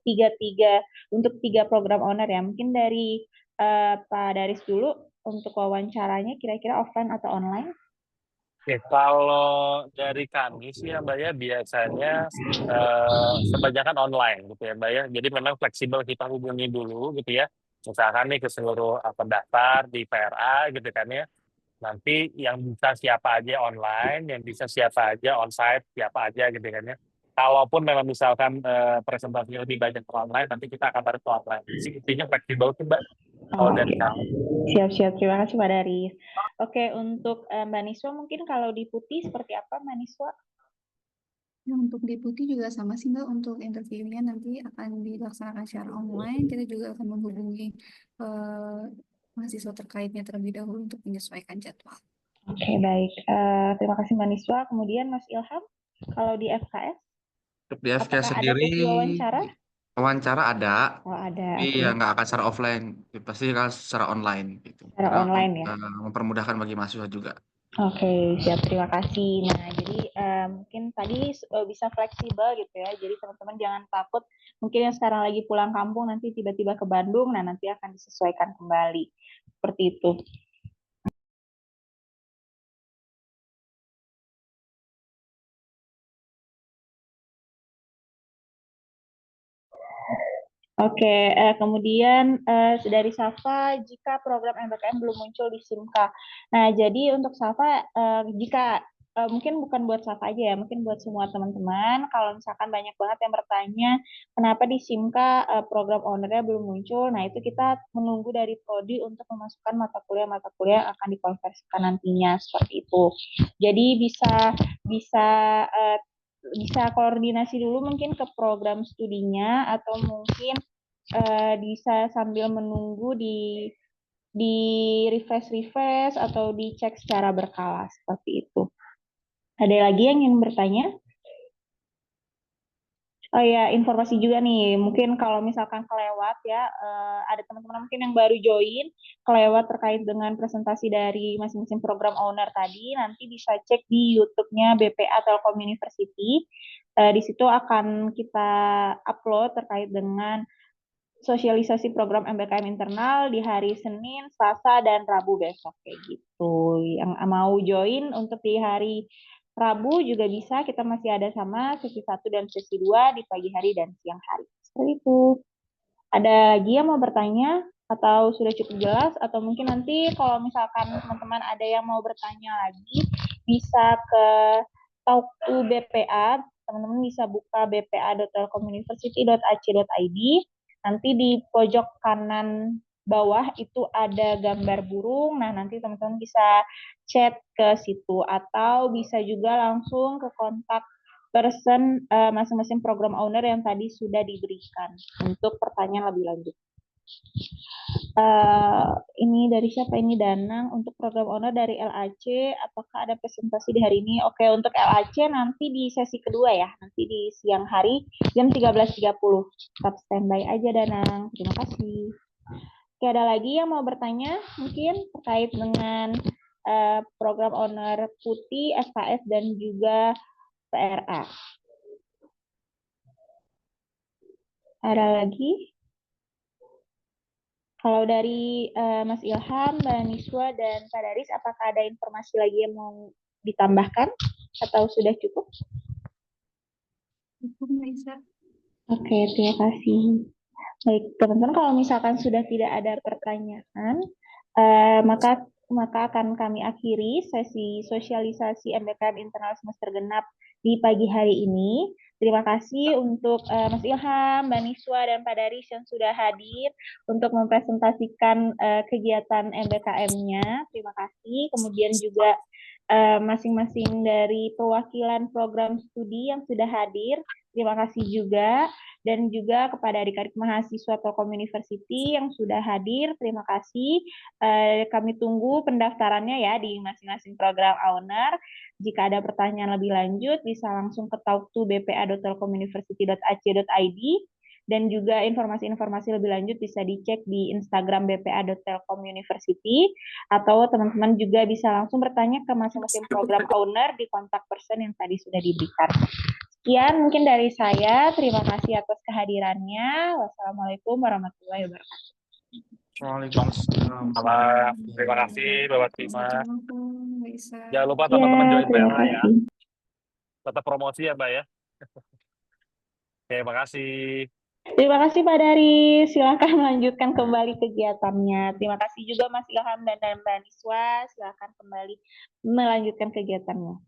tiga program owner ya. Mungkin dari Pak Daris dulu untuk wawancaranya kira-kira offline atau online? Oke, kalau dari kami sih ya Mbak ya biasanya kebanyakan online gitu ya Mbak ya. Jadi memang fleksibel kita hubungi dulu gitu ya. Misalkan nih ke seluruh pendaftar di PRA gitu kan ya. Nanti yang bisa siapa aja online, yang bisa siapa aja onsite, siapa aja gitu kan ya. Kalaupun memang misalkan presentasinya lebih banyak online, nanti kita akan tarik ke online. Intinya fleksibel sih Mbak. Kalau dari kami. Siap-siap. Terima kasih Pak Daris. Oke, untuk Mbak Niswa mungkin kalau di Putih seperti apa Mbak Niswa? Ya, untuk deputi juga sama sih Mbak, untuk interviewnya nanti akan dilaksanakan secara online. Kita juga akan menghubungi eh, mahasiswa terkaitnya terlebih dahulu untuk menyesuaikan jadwal. Oke, baik. Terima kasih Mbak Niswa. Kemudian Mas Ilham, kalau di FKS, Untuk di FKS apakah ada sendiri, sesi wawancara? wawancara ada, Oh, ada. tapi Oke. ya nggak akan secara offline, pasti kan secara online gitu. Secara Karena online ya. mempermudahkan bagi mahasiswa juga. Oke, siap. Terima kasih. Nah, jadi mungkin tadi bisa fleksibel gitu ya. Jadi teman-teman jangan takut. Mungkin yang sekarang lagi pulang kampung nanti tiba-tiba ke Bandung, nah nanti akan disesuaikan kembali. Seperti itu. Oke, kemudian dari Safa, jika program MBKM belum muncul di SIMKA. Nah, jadi untuk Safa, jika mungkin bukan buat Safa aja ya, mungkin buat semua teman-teman. Kalau misalkan banyak banget yang bertanya, kenapa di SIMKA program ownernya belum muncul? Nah, itu kita menunggu dari prodi untuk memasukkan mata kuliah yang akan dikonversikan nantinya seperti itu. Jadi bisa eh, bisa koordinasi dulu mungkin ke program studinya atau mungkin bisa sambil menunggu di refresh atau dicek secara berkala seperti itu. Ada lagi yang ingin bertanya? Oh ya, informasi juga nih, mungkin kalau misalkan kelewat ya, ada teman-teman mungkin yang baru join, kelewat terkait dengan presentasi dari masing-masing program owner tadi, nanti bisa cek di YouTube-nya BPA Telkom University. Di situ akan kita upload terkait dengan sosialisasi program MBKM internal di hari Senin, Selasa, dan Rabu besok kayak gitu. Yang mau join untuk di hari Rabu juga bisa, kita masih ada sama sesi 1 dan sesi 2 di pagi hari dan siang hari. Seperti itu. Ada lagi yang mau bertanya atau sudah cukup jelas atau mungkin nanti kalau misalkan teman-teman ada yang mau bertanya lagi bisa ke Talk to BPA, teman-teman bisa buka bpa.telkomuniversity.ac.id. Nanti di pojok kanan bawah itu ada gambar burung. Nah, nanti teman-teman bisa chat ke situ atau bisa juga langsung ke kontak person masing-masing program owner yang tadi sudah diberikan untuk pertanyaan lebih lanjut. Ini dari siapa? Ini Danang. Untuk program owner dari LAC, apakah ada presentasi di hari ini? Oke, untuk LAC nanti di sesi kedua ya, nanti di siang hari jam 13.30. Tetap standby aja Danang. Terima kasih. Oke, ada lagi yang mau bertanya mungkin terkait dengan program owner Putih, SKS, dan juga PRA. Ada lagi? Kalau dari Mas Ilham, Mbak Niswa, dan Pak Daris, apakah ada informasi lagi yang mau ditambahkan atau sudah cukup? Cukup, Mbak Isa. Oke, terima kasih. Baik, teman-teman, kalau misalkan sudah tidak ada pertanyaan, maka akan kami akhiri sesi sosialisasi MBKM internal semester genap di pagi hari ini. Terima kasih untuk Mas Ilham, Mbak Niswa, dan Pak Daris yang sudah hadir untuk mempresentasikan kegiatan MBKM-nya. Terima kasih. Kemudian juga masing-masing dari perwakilan program studi yang sudah hadir. Terima kasih juga. Dan juga kepada adik-adik mahasiswa Telkom University yang sudah hadir. Terima kasih. Kami tunggu pendaftarannya ya di masing-masing program owner. Jika ada pertanyaan lebih lanjut, bisa langsung ke talkto.bpa.telkomuniversity.ac.id. Dan juga informasi-informasi lebih lanjut bisa dicek di Instagram bpa.telkomuniversity. Atau teman-teman juga bisa langsung bertanya ke masing-masing program owner di kontak person yang tadi sudah diberikan. Sekian mungkin dari saya. Terima kasih atas kehadirannya. Wassalamualaikum warahmatullahi wabarakatuh. Waalaikumsalam. Terima kasih Bapak Tima. Mbak Isa. Jangan lupa Ya, teman-teman join terima PRA ya. kasih. Tetap promosi ya Mbak ya. Oke, makasih. Terima kasih Pak Dari. Silakan melanjutkan kembali kegiatannya. Terima kasih juga Mas Ilham dan Mbak Niswa. Silakan kembali melanjutkan kegiatannya.